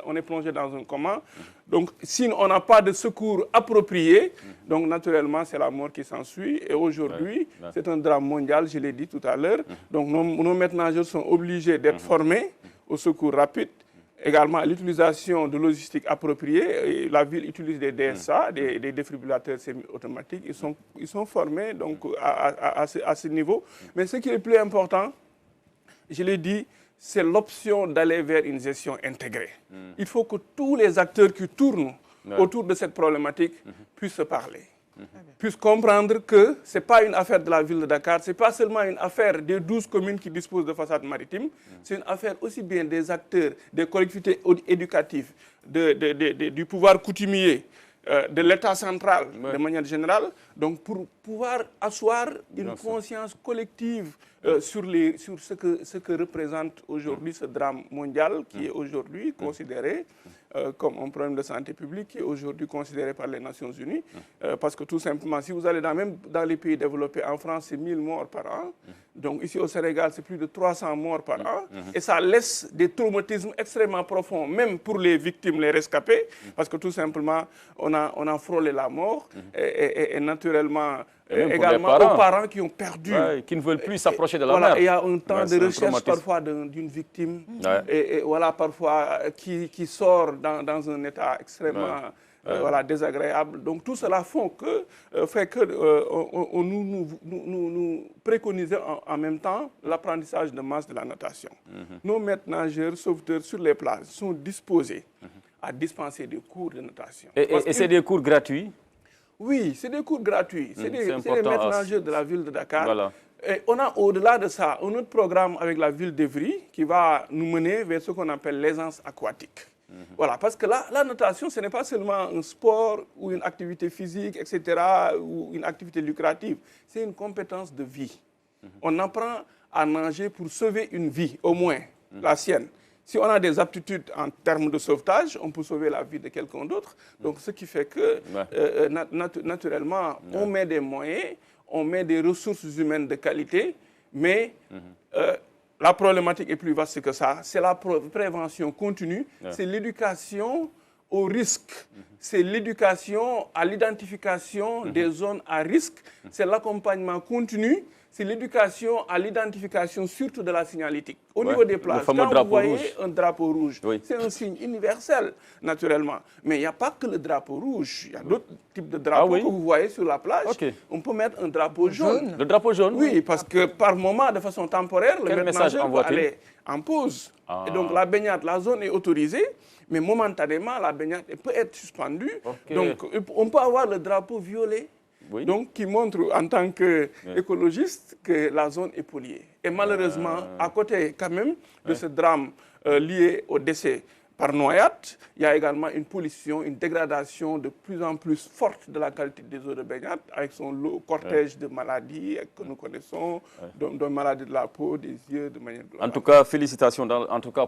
on est plongé dans un coma. Donc, si on n'a pas de secours approprié, donc naturellement, c'est la mort qui s'ensuit. Et aujourd'hui, c'est un drame mondial, je l'ai dit tout à l'heure. Donc, nos maîtres nageurs sont obligés d'être formés au secours rapide. Également à l'utilisation de logistique appropriée. Et la ville utilise des DSA, des défibrillateurs semi-automatiques. Ils sont formés donc, à ce niveau. Mais ce qui est le plus important, je l'ai dit, c'est l'option d'aller vers une gestion intégrée. Il faut que tous les acteurs qui tournent autour de cette problématique puissent se parler. Puissent comprendre que ce n'est pas une affaire de la ville de Dakar, ce n'est pas seulement une affaire des 12 communes qui disposent de façades maritimes, c'est une affaire aussi bien des acteurs, des collectivités éducatives, du pouvoir coutumier, de l'État central de manière générale, donc pour pouvoir asseoir une conscience collective sur ce que représente aujourd'hui ce drame mondial qui est aujourd'hui considéré comme un problème de santé publique qui est aujourd'hui considéré par les Nations Unies. Parce que tout simplement, si vous allez même dans les pays développés, en France, c'est 1000 morts par an. Donc ici au Sénégal, c'est plus de 300 morts par an. Et ça laisse des traumatismes extrêmement profonds, même pour les victimes, les rescapés, parce que tout simplement, on a frôlé la mort. Et naturellement, également aux parents qui ont perdu. Qui ne veulent plus s'approcher de la mer. Il y a un temps de recherche parfois d'une victime. Et voilà, parfois, qui sort dans un état extrêmement désagréable. Donc tout cela fait que nous préconisons en même temps l'apprentissage de masse de la natation. Nos maîtres nageurs, sauveteurs sur les plages sont disposés à dispenser des cours de natation. Et c'est des cours gratuits? Oui, c'est des cours gratuits. C'est des maîtres nageurs de la ville de Dakar. Voilà. Et on a au-delà de ça un autre programme avec la ville d'Evry qui va nous mener vers ce qu'on appelle l'aisance aquatique. Voilà, parce que la natation, ce n'est pas seulement un sport ou une activité physique, etc., ou une activité lucrative. C'est une compétence de vie. On apprend à nager pour sauver une vie, au moins, la sienne. Si on a des aptitudes en termes de sauvetage, on peut sauver la vie de quelqu'un d'autre. Donc, ce qui fait que, naturellement, on met des moyens, on met des ressources humaines de qualité, mais la problématique est plus vaste que ça. C'est la prévention continue, c'est l'éducation au risque, c'est l'éducation à l'identification des zones à risque, c'est l'accompagnement continu, c'est l'éducation à l'identification surtout de la signalétique. Au niveau des plages, quand vous voyez un drapeau rouge, c'est un signe universel, naturellement. Mais il n'y a pas que le drapeau rouge. Il y a d'autres types de drapeaux que vous voyez sur la plage. On peut mettre un drapeau jaune. Le drapeau jaune? Oui, parce que par moment, de façon temporaire, le maître nageur peut aller en pause. Et donc la baignade, la zone est autorisée, mais momentanément, la baignade peut être suspendue. Donc on peut avoir le drapeau violet. Donc, qui montre en tant qu'écologiste que la zone est polluée. Et malheureusement, à côté quand même de ce drame lié au décès par noyade, il y a également une pollution, une dégradation de plus en plus forte de la qualité des eaux de baignade, avec son cortège de maladies que nous connaissons, de maladies de la peau, des yeux, de manière globale. En tout cas, félicitations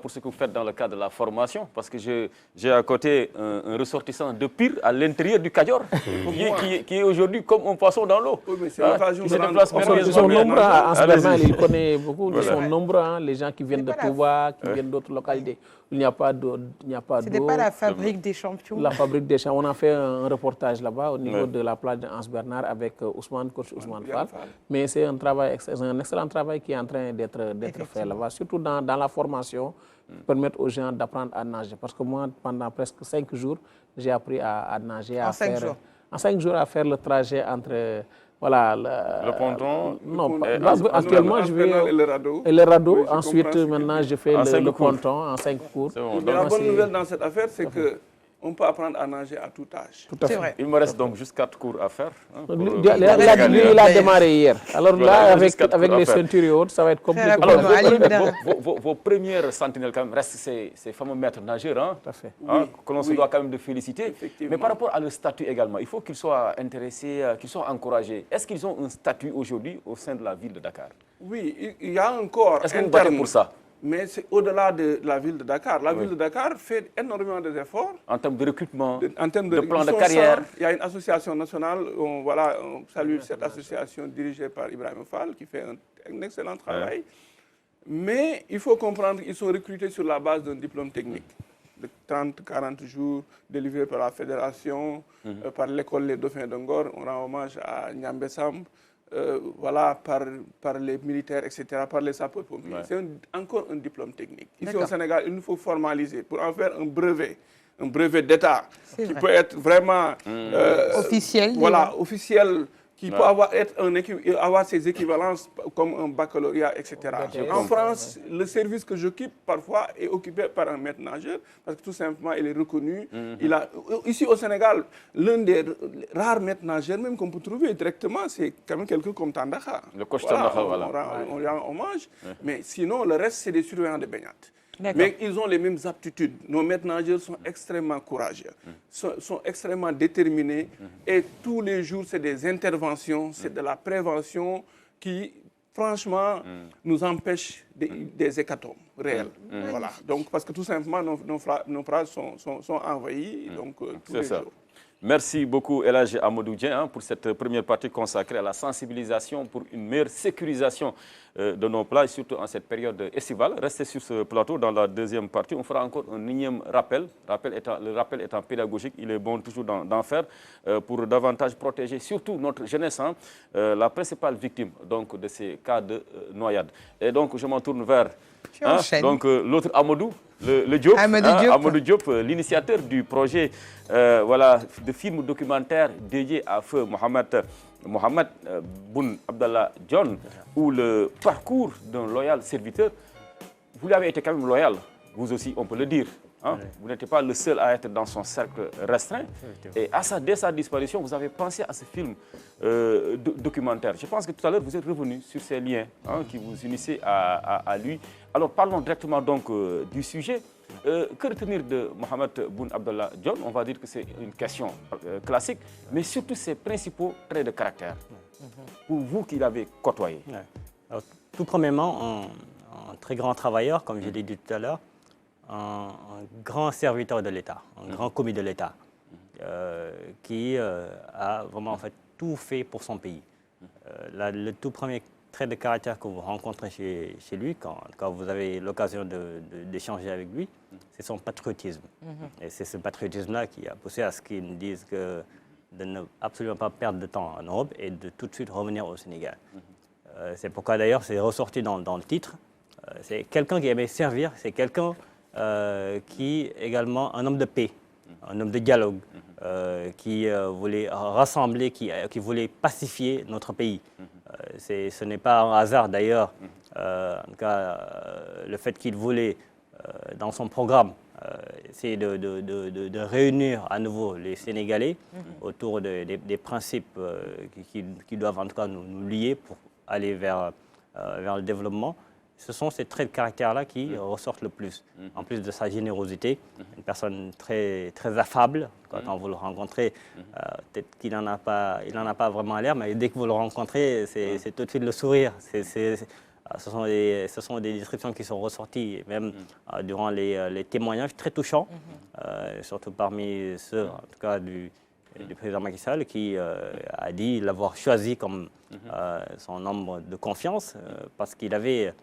pour ce que vous faites dans le cadre de la formation, parce que j'ai à côté un ressortissant de Pire à l'intérieur du Kadior, qui est aujourd'hui comme un poisson dans l'eau. Oui, mais c'est l'occasion de rendre... Ils sont nombreux en ce moment, il connaît beaucoup, ils sont nombreux, les gens qui viennent de Touba, qui viennent d'autres localités. Il n'y a pas d'eau. Ce n'est pas la fabrique des champions. La fabrique des champions. On a fait un reportage là-bas au niveau de la plage de Hans-Bernard avec coach Ousmane Fall. Mais c'est un excellent travail qui est en train d'être fait là-bas, surtout dans la formation, pour permettre aux gens d'apprendre à nager. Parce que moi, pendant presque 5 jours, j'ai appris à nager. En 5 jours? En 5 jours, à faire le trajet entre... Voilà, le ponton. Non, actuellement, je vais... Et le radeau. Ensuite, maintenant, je fais le ponton en 5 cours. Mais la bonne nouvelle dans cette affaire, c'est que on peut apprendre à nager à tout âge. Tout à fait. Vrai. Il me reste donc juste 4 cours à faire. Hein, il a démarré hier. Alors là, avec les ceintures et autres, ça va être compliqué. Alors, vos premières sentinelles quand même restent ces fameux maîtres nageurs, hein, tout à fait. Hein, que l'on se doit quand même de féliciter. Mais par rapport à leur statut également, il faut qu'ils soient intéressés, qu'ils soient encouragés. Est-ce qu'ils ont un statut aujourd'hui au sein de la ville de Dakar? Oui, il y a encore. Est-ce que vous battez pour ça? Mais c'est au-delà de la ville de Dakar. La ville de Dakar fait énormément d'efforts. En termes de recrutement, en termes de plan de carrière. Il y a une association nationale, on salue cette association dirigée par Ibrahim Fall qui fait un excellent travail. Ouais. Mais il faut comprendre qu'ils sont recrutés sur la base d'un diplôme technique de 30-40 jours délivré par la fédération, par l'école Les Dauphins de Ngor. On rend hommage à Nyambe Samb. Par les militaires, etc., par les sapeurs-pompiers. Ouais. C'est encore un diplôme technique. Ici au Sénégal, il nous faut formaliser pour en faire un brevet d'État qui peut être vraiment officiel. Voilà, officiel, qui peut avoir ses équivalences comme un baccalauréat, etc. En France, le service que j'occupe parfois est occupé par un maître nageur parce que tout simplement il est reconnu. Ici au Sénégal, l'un des rares maîtres nageurs même qu'on peut trouver directement, c'est quand même quelqu'un comme Tandakha. Le coach Tandakha, voilà. On lui rend hommage, mais sinon le reste c'est des surveillants de baignade. Mais ils ont les mêmes aptitudes. Nos maîtres nageurs sont extrêmement courageux, sont extrêmement déterminés et tous les jours, c'est des interventions, c'est de la prévention qui, franchement, nous empêche des hécatombes réels. Voilà. Donc, parce que tout simplement, nos phrases sont envahies tous les jours. Merci beaucoup El Hadji Amadou Dieng pour cette première partie consacrée à la sensibilisation pour une meilleure sécurisation de nos plages, surtout en cette période estivale. Restez sur ce plateau. Dans la deuxième partie, on fera encore un énième rappel. Le rappel étant pédagogique, il est bon toujours d'en faire pour davantage protéger surtout notre jeunesse, la principale victime donc, de ces cas de noyade. Et donc, je m'en tourne vers l'autre Amadou, le Diop, Amadou Diop, l'initiateur du projet de film documentaire dédié à feu Mohamed Boun Abdallah Dionne, où le parcours d'un loyal serviteur, vous lui avez été quand même loyal, vous aussi, on peut le dire. Hein? Oui. Vous n'étiez pas le seul à être dans son cercle restreint. Et dès sa disparition, vous avez pensé à ce film documentaire. Je pense que tout à l'heure, vous êtes revenu sur ces liens qui vous unissaient à lui. Alors, parlons directement donc du sujet. Que retenir de Mohamed Boun Abdallah Dionne? On va dire que c'est une question classique, mais surtout ses principaux traits de caractère, pour vous qui l'avez côtoyé. Alors, tout premièrement, un très grand travailleur, comme je l'ai dit tout à l'heure, un grand serviteur de l'État, un grand commis de l'État, qui a vraiment tout fait pour son pays. Le tout premier trait de caractère que vous rencontrez chez lui, quand vous avez l'occasion d'échanger avec lui, c'est son patriotisme. Et c'est ce patriotisme-là qui a poussé à ce qu'il nous dise de ne absolument pas perdre de temps en Europe et de tout de suite revenir au Sénégal. C'est pourquoi d'ailleurs c'est ressorti dans le titre. C'est quelqu'un qui aimait servir, c'est quelqu'un qui est également un homme de paix, un homme de dialogue, qui voulait rassembler, qui voulait pacifier notre pays. Ce n'est pas un hasard d'ailleurs, en tout cas, le fait qu'il voulait, dans son programme, essayer de réunir à nouveau les Sénégalais autour des principes qui doivent en tout cas nous lier pour aller vers le développement. Ce sont ces traits de caractère-là qui ressortent le plus. En plus de sa générosité, une personne très, très affable. Quand vous le rencontrez, peut-être qu'il n'en a pas vraiment l'air, mais dès que vous le rencontrez, c'est tout de suite le sourire. Ce sont des descriptions qui sont ressorties, même durant les témoignages très touchants, surtout parmi ceux, en tout cas, du président Macky Sall, qui a dit l'avoir choisi comme son homme de confiance, parce qu'il avait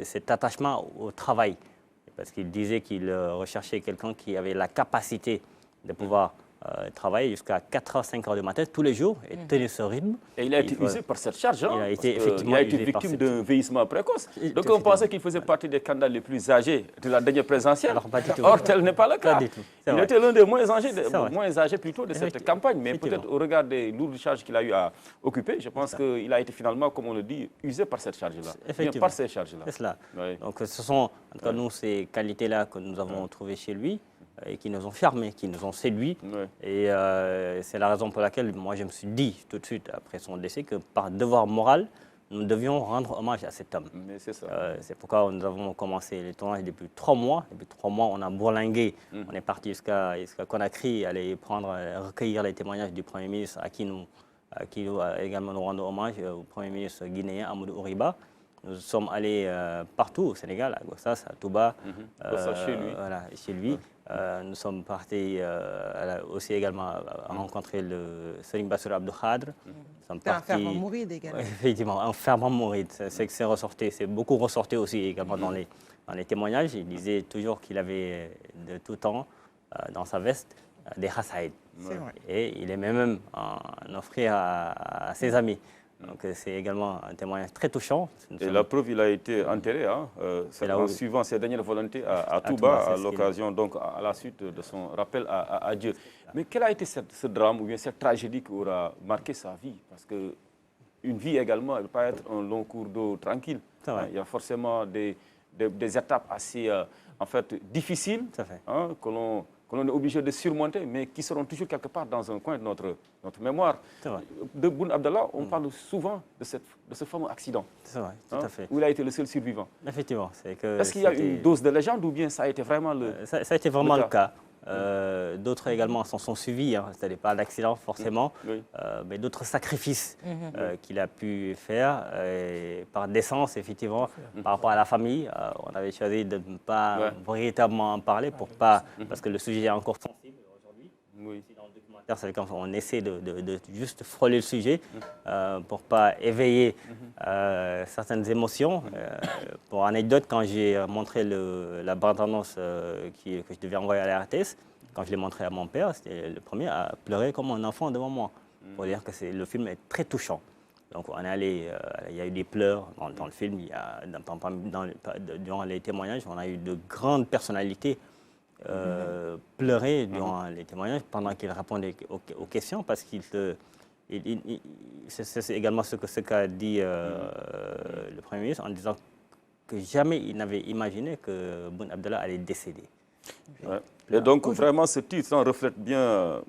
cet attachement au travail, parce qu'il disait qu'il recherchait quelqu'un qui avait la capacité de pouvoir travailler jusqu'à 4h, 5h du matin tous les jours et tenir ce rythme. Et il a été usé par cette charge. Il a été victime d'un vieillissement précoce. Donc on pensait qu'il faisait partie des candidats les plus âgés de la dernière présidentielle. Or, tel n'est pas le cas. Il était l'un des moins âgés plutôt de cette campagne. Mais peut-être au regard des lourdes charges qu'il a eu à occuper, je pense qu'il a été finalement, comme on le dit, usé par cette charge-là. Effectivement. Par ces charges-là. C'est cela. Oui. Donc ce sont, en tout cas, nous, ces qualités-là que nous avons trouvées chez lui. et qui nous ont charmés, qui nous ont séduits. Et c'est la raison pour laquelle moi je me suis dit tout de suite après son décès que par devoir moral, nous devions rendre hommage à cet homme. C'est ça. C'est pourquoi nous avons commencé les tournages depuis 3 mois. Depuis 3 mois, on a bourlingué. On est parti jusqu'à Conakry, aller recueillir les témoignages du Premier ministre à qui nous également nous rendons hommage, au Premier ministre guinéen Amadou Ouriba. Nous sommes allés partout au Sénégal, à Gossas, à Touba, chez lui. Nous sommes partis aussi également rencontrer le Serigne Bassirou Abdou Khadre. Un fervent mouride également. Effectivement, un fervent mouride. C'est beaucoup ressorti aussi également dans les témoignages. Il disait toujours qu'il avait de tout temps dans sa veste des khasaïd. Et il aimait même en offrir à ses amis. Donc c'est également un témoignage très touchant. Et la preuve, il a été enterré, en suivant ses dernières volontés à Touba, à l'occasion, donc à la suite de son rappel à Dieu. Mais quel a été ce drame ou bien cette tragédie qui aura marqué sa vie? Parce qu'une vie également, elle ne peut pas être un long cours d'eau tranquille. Il y a forcément des étapes assez difficiles que l'on est obligé de surmonter, mais qui seront toujours quelque part dans un coin de notre mémoire. De Boun Abdallah, on parle souvent de ce fameux accident. C'est vrai, tout à fait. Où il a été le seul survivant. Effectivement. Est-ce qu'il y a une dose de légende ou bien ça a été vraiment ça a été vraiment le cas. D'autres également s'en sont suivis, ce n'est pas d'accident forcément, mais d'autres sacrifices qu'il a pu faire par décence, effectivement, par rapport à la famille. On avait choisi de ne pas véritablement en parler parce que le sujet est encore sensible aujourd'hui. Dans le documentaire, c'est quand on essaie de juste frôler le sujet pour ne pas éveiller certaines émotions. Pour anecdote, quand j'ai montré la bande-annonce que je devais envoyer à la RTS, quand je l'ai montré à mon père, c'était le premier à pleurer comme un enfant devant moi, pour dire que le film est très touchant. Donc on est allé, il y a eu des pleurs dans le film, durant les témoignages, on a eu de grandes personnalités pleurer durant les témoignages pendant qu'ils répondaient aux questions, parce qu'il c'est également ce qu'a dit le Premier ministre en disant que jamais il n'avait imaginé que Boun Abdallah allait décéder. Et donc vraiment ce titre reflète bien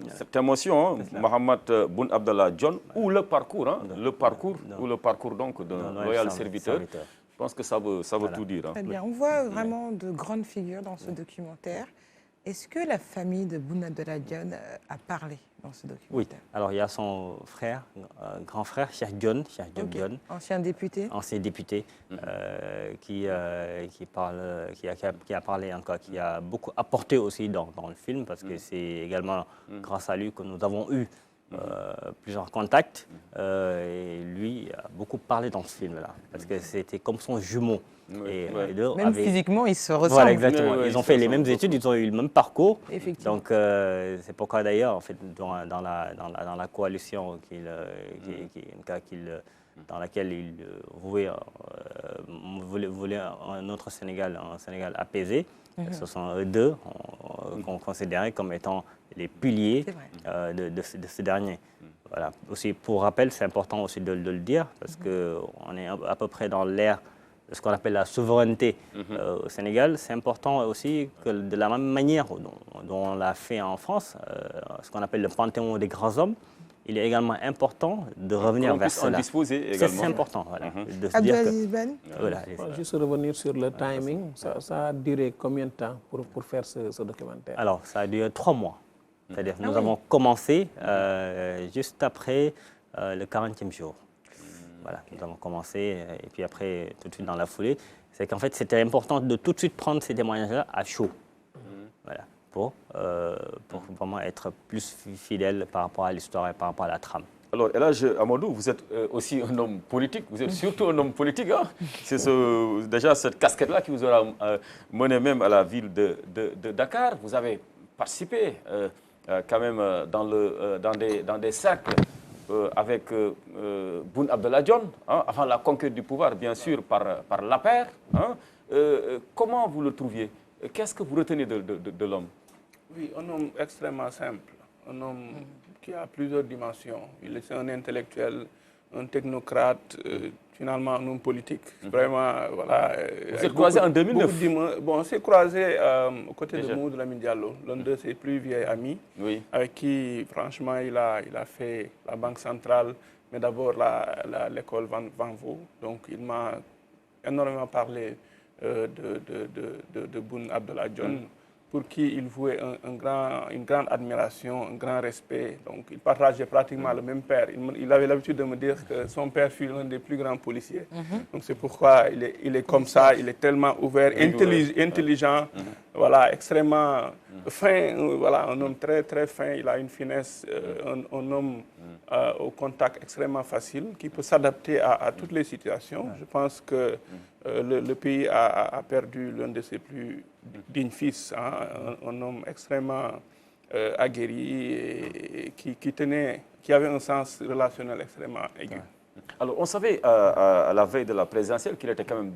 cette émotion, Mohamed Boun Abdallah Dionne, ou le parcours, donc d'un loyal serviteur. Je pense que ça veut tout dire. Très bien. On voit vraiment de grandes figures dans ce documentaire. Est-ce que la famille de Boun Abdallah Dionne a parlé dans ce documentaire? Oui. Alors il y a son frère, grand frère, Cheikh Dionne. Ancien député. Ancien député qui a parlé encore, qui a beaucoup apporté aussi dans le film, parce que c'est également grâce à lui que nous avons eu plusieurs contacts. Et lui a beaucoup parlé dans ce film-là, parce que c'était comme son jumeau. Et même physiquement, ils se ressemblent. Voilà, exactement. Ils ont fait les mêmes études, ils ont eu le même parcours. Donc, c'est pourquoi d'ailleurs, en fait, dans la coalition dans laquelle il voulait un autre Sénégal, un Sénégal apaisé, ce sont eux deux qu'on considérait comme étant les piliers de ce dernier. Voilà. Aussi, pour rappel, c'est important aussi de le dire, parce qu'on est à peu près dans l'ère de ce qu'on appelle la souveraineté au Sénégal. C'est important aussi que de la même manière dont on l'a fait en France, ce qu'on appelle le panthéon des grands hommes, il est également important de revenir vers cela. C'est important. Voilà, de se dire que, Juste revenir sur le timing, ça a duré combien de temps pour faire ce documentaire? Alors, ça a duré 3 mois. C'est-à-dire que nous avons commencé juste après le 40e jour. Voilà, nous avons commencé, et puis après, tout de suite dans la foulée, c'est qu'en fait, c'était important de tout de suite prendre ces témoignages-là à chaud. Voilà, pour vraiment être plus fidèle par rapport à l'histoire et par rapport à la trame. Alors, Elhadj Amadou, vous êtes aussi un homme politique, vous êtes surtout un homme politique. C'est déjà cette casquette-là qui vous aura mené même à la ville de Dakar. Vous avez participé quand même dans des cercles avec Boun Abdallah Dionne, avant la conquête du pouvoir, bien sûr, par l'APR. Comment vous le trouviez? Qu'est-ce que vous retenez de l'homme? Oui, un homme extrêmement simple, un homme qui a plusieurs dimensions. Il est un intellectuel un technocrate, finalement un homme politique. Vraiment, voilà. Vous êtes croisé en 2009. Bon, on s'est croisé aux côtés de Mamadou Lamine Diallo, l'un de ses plus vieux amis, avec qui, franchement, il a fait la Banque centrale, mais d'abord l'école Van Vaux. Donc, il m'a énormément parlé de Boun Abdallah Dionne, pour qui il vouait une grande admiration, un grand respect. Donc, il partageait pratiquement le même père. Il avait l'habitude de me dire que son père fut l'un des plus grands policiers. Donc, c'est pourquoi il est comme ça, il est tellement ouvert, intelligent, voilà, extrêmement fin, voilà, un homme très, très fin. Il a une finesse, un homme au contact extrêmement facile, qui peut s'adapter à toutes les situations. Je pense que le pays a perdu l'un de ses plus dignes fils, hein, un homme extrêmement aguerri et qui avait un sens relationnel extrêmement aigu. Alors, on savait à la veille de la présidentielle qu'il était quand même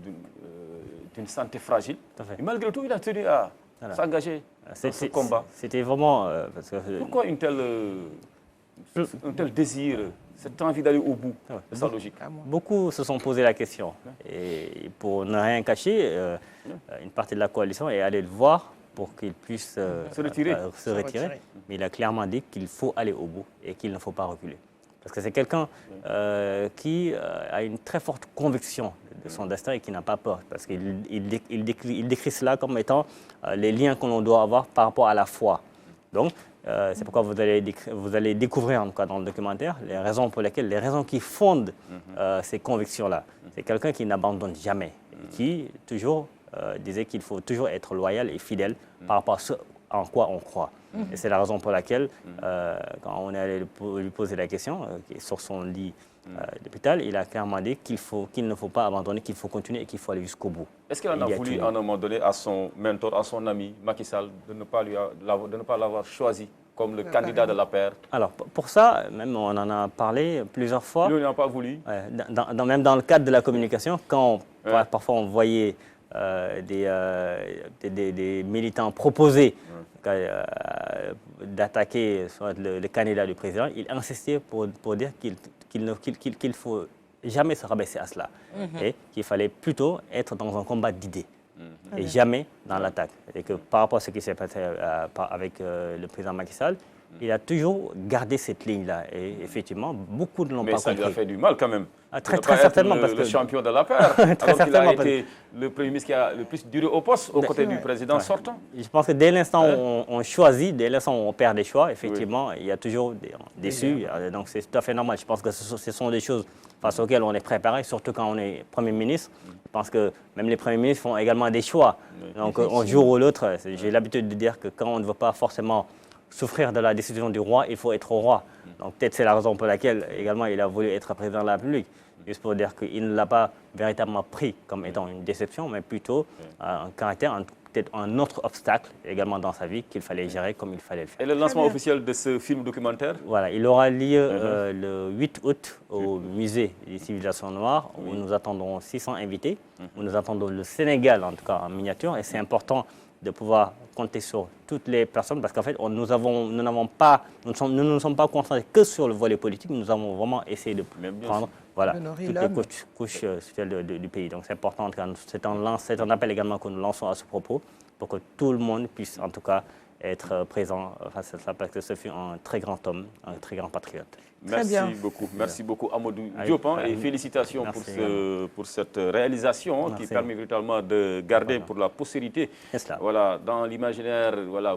d'une santé fragile. Et malgré tout, il a tenu à s'engager dans ce combat. C'était vraiment... Pourquoi un tel désir, cette envie d'aller au bout de sa logique? Beaucoup se sont posé la question. Et pour ne rien cacher, une partie de la coalition est allée le voir pour qu'il puisse se retirer. Mais il a clairement dit qu'il faut aller au bout et qu'il ne faut pas reculer. Parce que c'est quelqu'un qui a une très forte conviction de son destin et qui n'a pas peur. Parce qu'il décrit cela comme étant les liens que l'on doit avoir par rapport à la foi. Donc, c'est pourquoi vous allez découvrir, en tout cas dans le documentaire, les raisons qui fondent ces convictions-là. C'est quelqu'un qui n'abandonne jamais, qui toujours disait qu'il faut toujours être loyal et fidèle par rapport à ce en quoi on croit. Et c'est la raison pour laquelle, quand on est allé lui poser la question, sur son lit d'hôpital, il a clairement dit qu'il ne faut pas abandonner, qu'il faut continuer et qu'il faut aller jusqu'au bout. Est-ce qu'il en a voulu, à un moment donné, à son mentor, à son ami, Macky Sall, de ne pas l'avoir choisi comme le candidat de la paire? Alors, pour ça, même on en a parlé plusieurs fois. Lui, il n'a pas voulu. Même dans le cadre de la communication, quand parfois on voyait des militants proposer d'attaquer le candidat du président, il insistait pour dire qu'il ne faut jamais se rabaisser à cela et qu'il fallait plutôt être dans un combat d'idées et jamais dans l'attaque. Et que par rapport à ce qui s'est passé avec le président Macky Sall, il a toujours gardé cette ligne-là. Et effectivement, beaucoup ne l'ont pas compris. Mais ça lui a fait du mal quand même. Très certainement. Parce que le champion de la paire, alors qu'il a été le Premier ministre qui a le plus duré au poste aux côtés du président sortant. Je pense que dès l'instant où on choisit, dès l'instant où on perd des choix, effectivement, il y a toujours des déçus. Donc c'est tout à fait normal. Je pense que ce sont des choses face auxquelles on est préparé, surtout quand on est Premier ministre. Je pense que même les Premiers ministres font également des choix. Donc un jour ou l'autre, j'ai l'habitude de dire que quand on ne veut pas forcément souffrir de la décision du roi, il faut être roi. Donc peut-être c'est la raison pour laquelle également il a voulu être président de la République. Juste pour dire qu'il ne l'a pas véritablement pris comme étant une déception, mais plutôt un caractère, peut-être un autre obstacle également dans sa vie qu'il fallait gérer comme il fallait le faire. Et le lancement officiel de ce film documentaire? Voilà, il aura lieu le 8 août au musée des civilisations noires, où nous attendons 600 invités, où nous attendons le Sénégal en tout cas en miniature, et c'est important de pouvoir compter sur toutes les personnes, parce qu'en fait, nous ne sommes pas concentrés que sur le volet politique, nous avons vraiment essayé de prendre toutes les couches du pays. Donc c'est important, c'est un appel également que nous lançons à ce propos, pour que tout le monde puisse en tout cas être présent face à ça, parce que ce fut un très grand homme, un très grand patriote. Merci beaucoup Amadou Diop, et félicitations pour cette réalisation qui permet véritablement de garder pour la postérité, voilà, dans l'imaginaire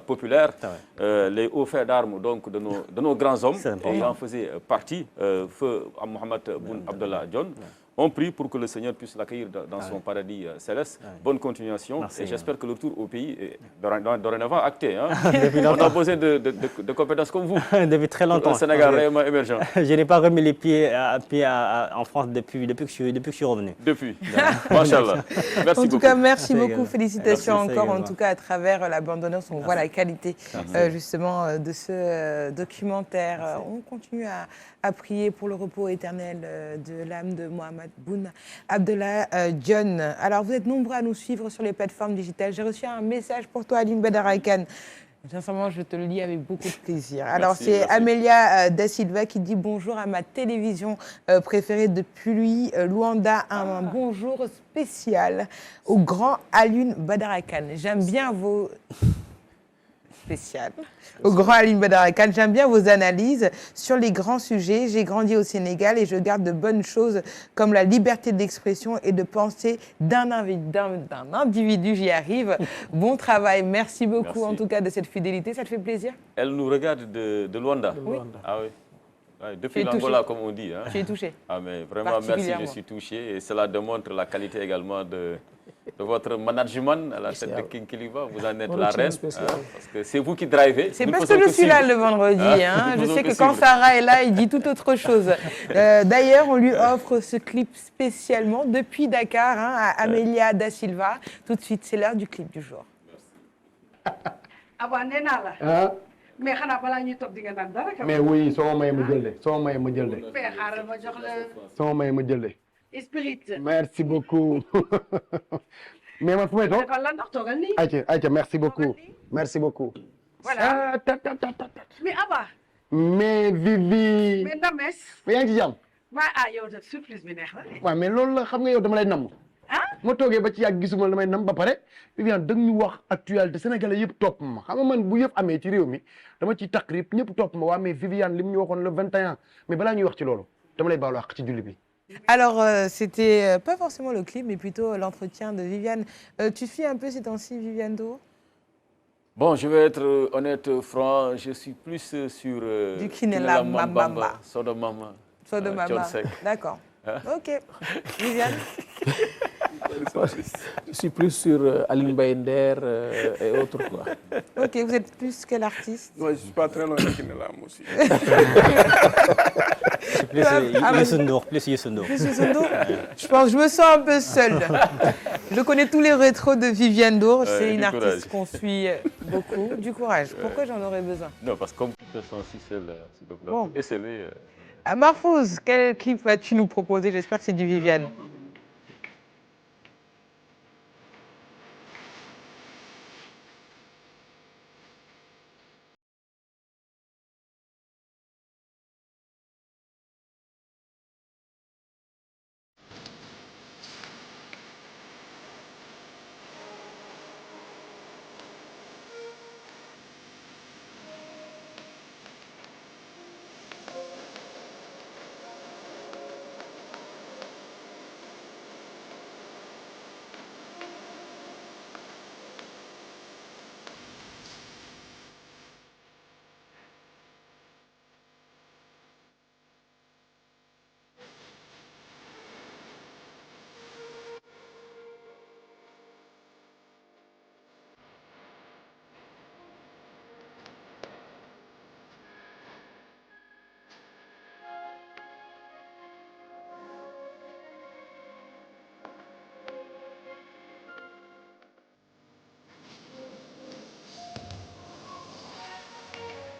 populaire, les hauts faits d'armes de nos grands hommes, et j'en faisais partie, feu Mohamed Boun Abdallah Dionne. On prie pour que le Seigneur puisse l'accueillir dans son paradis céleste. Bonne continuation. Et j'espère que le retour au pays est dorénavant acté. Hein. On a besoin de compétences comme vous. Depuis très longtemps. Un Sénégal réellement émergent. Je n'ai pas remis les pieds en France depuis que je suis revenu. Depuis. Machallah. Merci en tout cas, merci beaucoup. Félicitations encore, en tout cas, à travers la bande-annonce. On voit la qualité justement de ce documentaire. On continue à prier pour le repos éternel de l'âme de Mohamed Boun Abdallah Dionne. Alors, vous êtes nombreux à nous suivre sur les plateformes digitales. J'ai reçu un message pour toi, Aline Badara Khan. Sincèrement, je te le lis avec beaucoup de plaisir. Alors, c'est Amélia Da Silva qui dit bonjour à ma télévision préférée depuis Luanda. Un bonjour spécial au grand Alioune Badara Kane. J'aime bien vos... spécial. Au grand Alioune Badara Kane, j'aime bien vos analyses sur les grands sujets. J'ai grandi au Sénégal et je garde de bonnes choses comme la liberté d'expression et de pensée d'un individu. J'y arrive. Bon travail. Merci beaucoup en tout cas de cette fidélité. Ça te fait plaisir? Elle nous regarde de Luanda. Oui. Ah oui. Ouais, depuis l'Angola, comme on dit. Hein. Tu es touché. Ah mais vraiment, merci, je suis touché. Et cela démontre la qualité également de votre management à la tête de Kinkeliba. Vous en êtes la reine. Hein, parce que c'est vous qui drivez. C'est parce que je suis là le vendredi. Hein. Je sais que quand Sarah est là, il dit tout autre chose. D'ailleurs, on lui offre ce clip spécialement depuis Dakar à Amélia Da Silva. Tout de suite, c'est l'heure du clip du jour. mais xanaa balaa ñuy toog di nga naan dara. mais oui soo may ma jël de soo may ma jël de. mais xaaral ma jox la. soo may ma jël de. Spirit. merci beaucoup. mais man fu may toog. defal la ndax toogal nii. ayca merci beaucoup. merci beaucoup. voilà mais Aba. mais Vivi. mais Names. mais yaa ngi ci jàmm. waaw yow de surprise bi neex na de. waaw mais loolu la xam nga yow dama lay namm. ma toogee ba ci yàgg gisuma damay nam ba pare Viviane da ñu wax actualité sénégalais yëpp topp ma xam nga man bu yëpp amee ci réew mi dama ciy takk yëpp ñëpp topp ma waa mais Viviane li mu ñu waxoon le 21 mais balaa ñuy wax ci loolu dama lay baalu àq ci julli bi. Alors, c'était pas forcément le clip, mais plutôt l'entretien de Viviane. Tu suis un peu ces temps-ci, Viviane Do? Bon, je vais être honnête, franc, je suis plus sur... du Kinela Mambamba. Sodomama. Sodomama, d'accord. Hein? Ok. Viviane? Je suis plus sur Aline Baïnder et autres. Quoi. Ok, vous êtes plus quel artiste? Moi, je ne suis pas très loin de Kinela, moi aussi. Plus Youssou Ndour, plus Youssou Ndour. Plus Youssou Ndour? Je me sens un peu seule. Je connais tous les rétros de Viviane Ndour. C'est une artiste qu'on suit beaucoup. Du courage. Pourquoi j'en aurais besoin? Non, parce que comme tu te sens si seule, s'il te plaît, bon. Essaie-le. Marfouz, quel clip vas-tu nous proposer? J'espère que c'est du Viviane.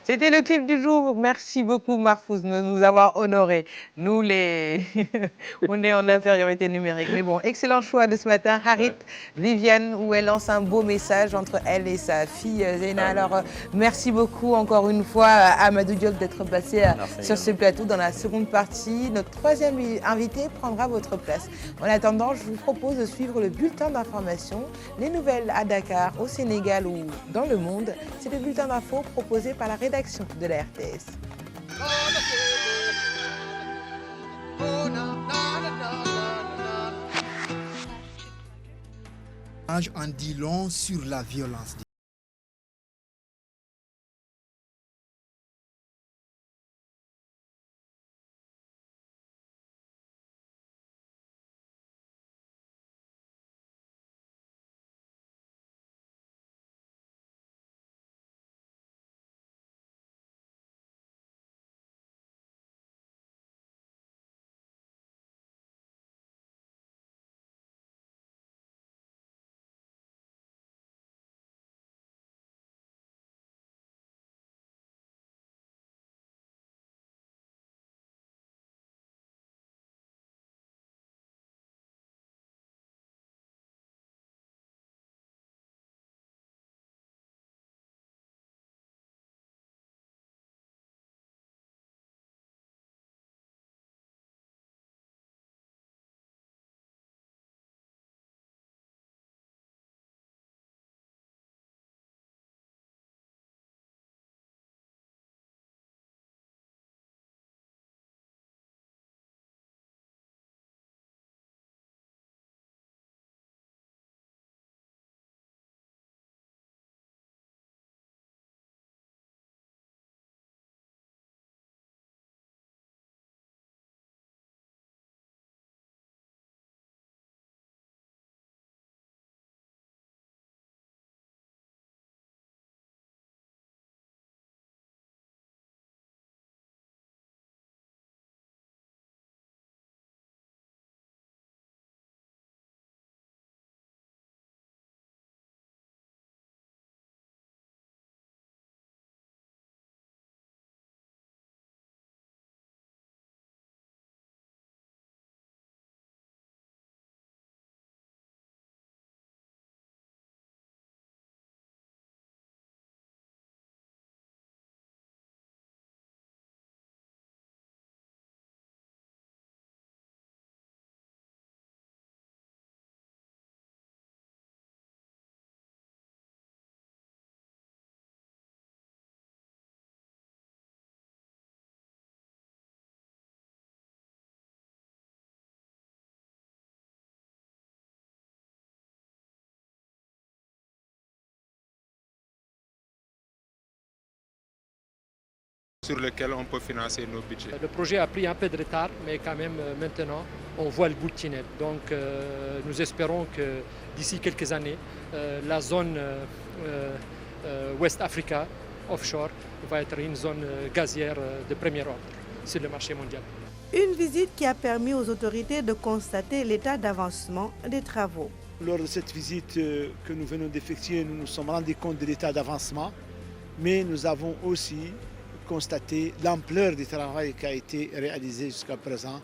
C'était le clip du jour. Merci beaucoup, Marfouz, de nous avoir honorés. Nous, on est en infériorité numérique. Mais bon, excellent choix de ce matin. Harit, Viviane, où elle lance un beau message entre elle et sa fille Zéna. Alors, merci beaucoup encore une fois à Amadou Diop d'être passé sur ce plateau. Dans la seconde partie, notre troisième invité prendra votre place. En attendant, je vous propose de suivre le bulletin d'information. Les nouvelles à Dakar, au Sénégal ou dans le monde. C'est le bulletin d'info proposé par la rédaction de la RTS. En dit long sur la violence. sur lequel on peut financer nos budgets. Le projet a pris un peu de retard, mais quand même maintenant on voit le bout de tunnel. Donc nous espérons que d'ici quelques années, la zone West Africa offshore va être une zone gazière de premier ordre sur le marché mondial. Une visite qui a permis aux autorités de constater l'état d'avancement des travaux. Lors de cette visite que nous venons d'effectuer, nous nous sommes rendus compte de l'état d'avancement, mais nous avons aussi constaté l'ampleur du travail qui a été réalisé jusqu'à présent,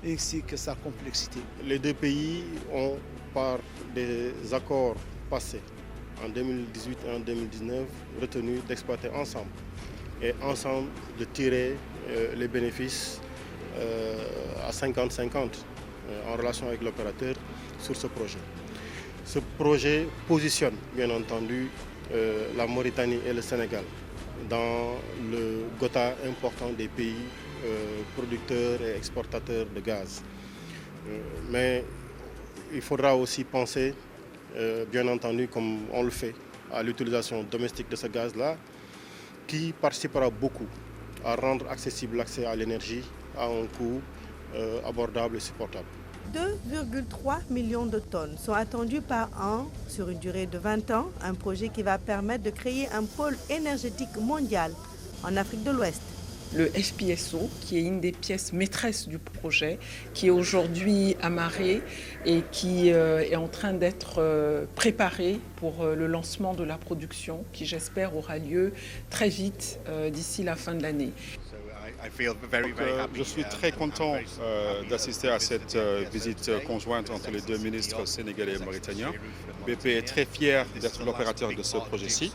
ainsi que sa complexité. Les deux pays ont, par des accords passés en 2018 et en 2019, retenu d'exploiter ensemble et ensemble de tirer les bénéfices à 50-50 en relation avec l'opérateur sur ce projet. Ce projet positionne bien entendu la Mauritanie et le Sénégal dans le quota important des pays producteurs et exportateurs de gaz. Mais il faudra aussi penser, bien entendu, comme on le fait, à l'utilisation domestique de ce gaz-là, qui participera beaucoup à rendre accessible l'accès à l'énergie à un coût abordable et supportable. 2,3 millions de tonnes sont attendues par an sur une durée de 20 ans, un projet qui va permettre de créer un pôle énergétique mondial en Afrique de l'Ouest. Le FPSO, qui est une des pièces maîtresses du projet, qui est aujourd'hui amarré et qui est en train d'être préparé pour le lancement de la production, qui j'espère aura lieu très vite d'ici la fin de l'année. Je suis très content d'assister à cette visite conjointe entre les deux ministres sénégalais et mauritaniens. BP est très fier d'être l'opérateur de ce projet-ci.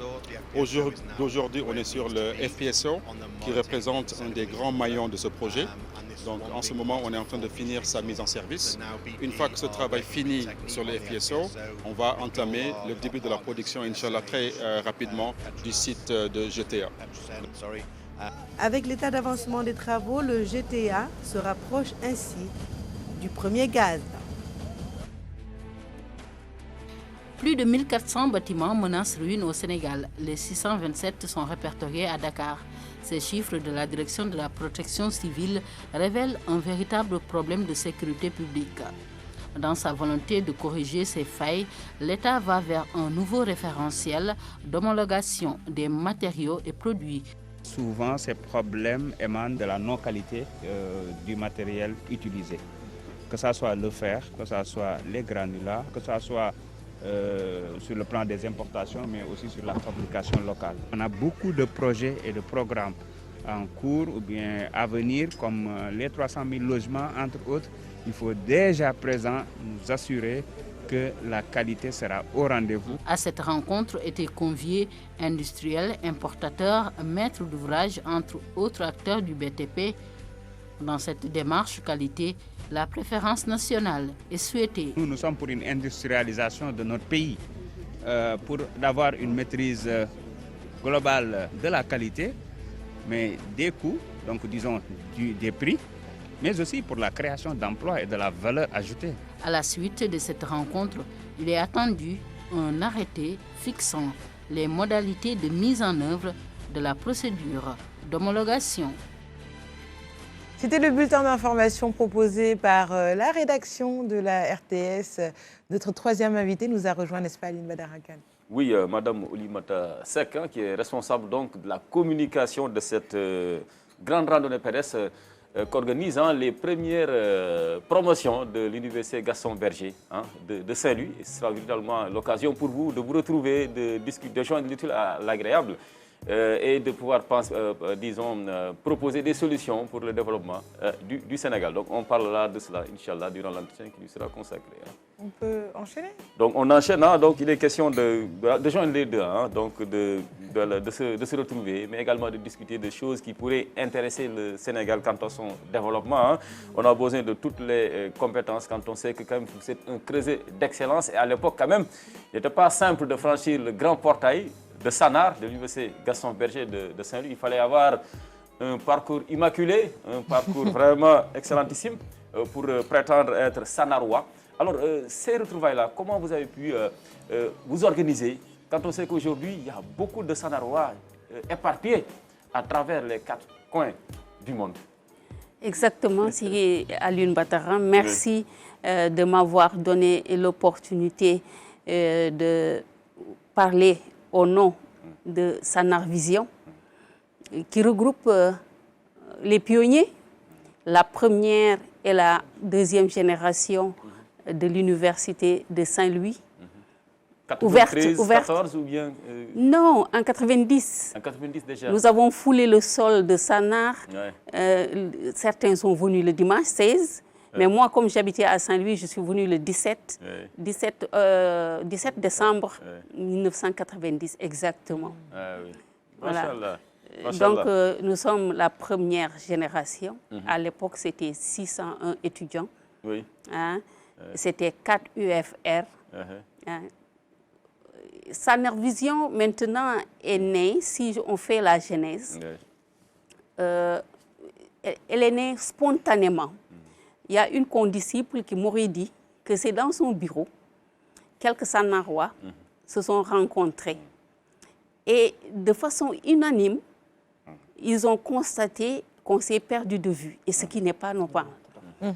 Aujourd'hui, on est sur le FPSO qui représente un des grands maillons de ce projet. Donc, en ce moment, on est en train de finir sa mise en service. Une fois que ce travail finit sur le FPSO, on va entamer le début de la production, Inch'Allah, très rapidement du site de GTA. Avec l'état d'avancement des travaux, le GTA se rapproche ainsi du premier gaz. Plus de 1400 bâtiments menacent ruine au Sénégal. Les 627 sont répertoriés à Dakar. Ces chiffres de la direction de la protection civile révèlent un véritable problème de sécurité publique. Dans sa volonté de corriger ces failles, l'État va vers un nouveau référentiel d'homologation des matériaux et produits. Souvent, ces problèmes émanent de la non-qualité du matériel utilisé. Que ce soit le fer, que ce soit les granulats, que ce soit sur le plan des importations, mais aussi sur la fabrication locale. On a beaucoup de projets et de programmes en cours ou bien à venir, comme les 300 000 logements, entre autres. Il faut déjà à présent nous assurer que la qualité sera au rendez-vous. À cette rencontre étaient conviés industriels, importateurs, maîtres d'ouvrage, entre autres acteurs du BTP. Dans cette démarche qualité, la préférence nationale est souhaitée. Nous sommes pour une industrialisation de notre pays, pour avoir une maîtrise globale de la qualité, mais des coûts, donc disons des prix, mais aussi pour la création d'emplois et de la valeur ajoutée. À la suite de cette rencontre, il est attendu un arrêté fixant les modalités de mise en œuvre de la procédure d'homologation. C'était le bulletin d'information proposé par la rédaction de la RTS. Notre troisième invité nous a rejoint, n'est-ce pas, Aline Badara Kane? Oui, Madame Oulimata Seck, qui est responsable donc de la communication de cette grande randonnée pédestre qu'organisent les premières promotions de l'université Gaston Berger de Saint-Louis. Ce sera véritablement l'occasion pour vous de vous retrouver, de discuter, de joindre l'utile à l'agréable et de pouvoir, proposer des solutions pour le développement du Sénégal. Donc on parlera de cela, Inch'Allah, durant l'entretien qui lui sera consacré. On peut enchaîner? Donc on enchaîne, donc il est question de joindre les deux, donc de se retrouver, mais également de discuter de choses qui pourraient intéresser le Sénégal quant à son développement. On a besoin de toutes les compétences quand on sait que quand même c'est un creuset d'excellence. Et à l'époque quand même, il n'était pas simple de franchir le grand portail de Sanar, de l'université Gaston Berger de Saint-Louis. Il fallait avoir un parcours immaculé, un parcours vraiment excellentissime pour prétendre être Sanarois. Alors, ces retrouvailles-là, comment vous avez pu vous organiser quand on sait qu'aujourd'hui, il y a beaucoup de Sanarois éparpillés à travers les 4 coins du monde. Exactement, c'est Alioune Batara. Merci de m'avoir donné l'opportunité de parler au nom de Sanar Vision, qui regroupe les pionniers, la première et la deuxième génération de l'Université de Saint-Louis. 93, 14 ou bien Non, en 90. En 90 déjà. Nous avons foulé le sol de Sanar. Ouais. Certains sont venus le dimanche 16. Mais moi, comme j'habitais à Saint-Louis, je suis venue le 17, 17 décembre 1990, exactement. Ah oui. Voilà. Machallah. Donc, nous sommes la première génération. À l'époque, c'était 601 étudiants. Oui. Hein? C'était 4 UFR. Hein? Sanar Vision, maintenant, est née, si on fait la genèse, elle est née spontanément. Il y a une condisciple qui m'aurait dit que c'est dans son bureau, quelques Sanarois se sont rencontrés. Et de façon unanime, ils ont constaté qu'on s'est perdu de vue, et ce qui n'est pas normal.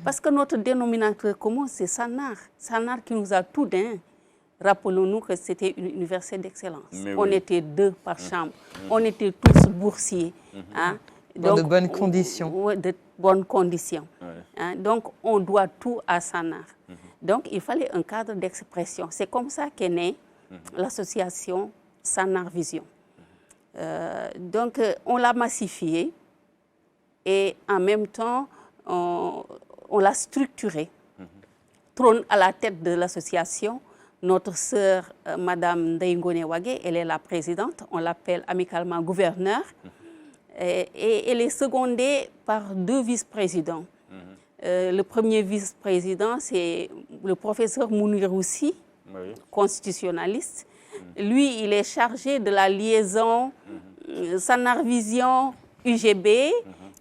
Parce que notre dénominateur commun, c'est Sanar. Sanar qui nous a tout d'un. Rappelons-nous que c'était une université d'excellence. On était 2 par chambre. On était tous boursiers. Hein? Dans de bonnes conditions. Oui, de bonnes conditions. Hein? Donc, on doit tout à Sanar. Donc, il fallait un cadre d'expression. C'est comme ça qu'est née l'association Sanar Vision. Donc, on l'a massifié et en même temps, on l'a structuré. Trône à la tête de l'association notre sœur, Madame Ndeye Wage, elle est la présidente, on l'appelle amicalement gouverneur, et elle est secondée par 2 vice-présidents. Le premier vice-président, c'est le professeur Mouniroussi, constitutionnaliste. Lui, il est chargé de la liaison Sanar Vision UGB,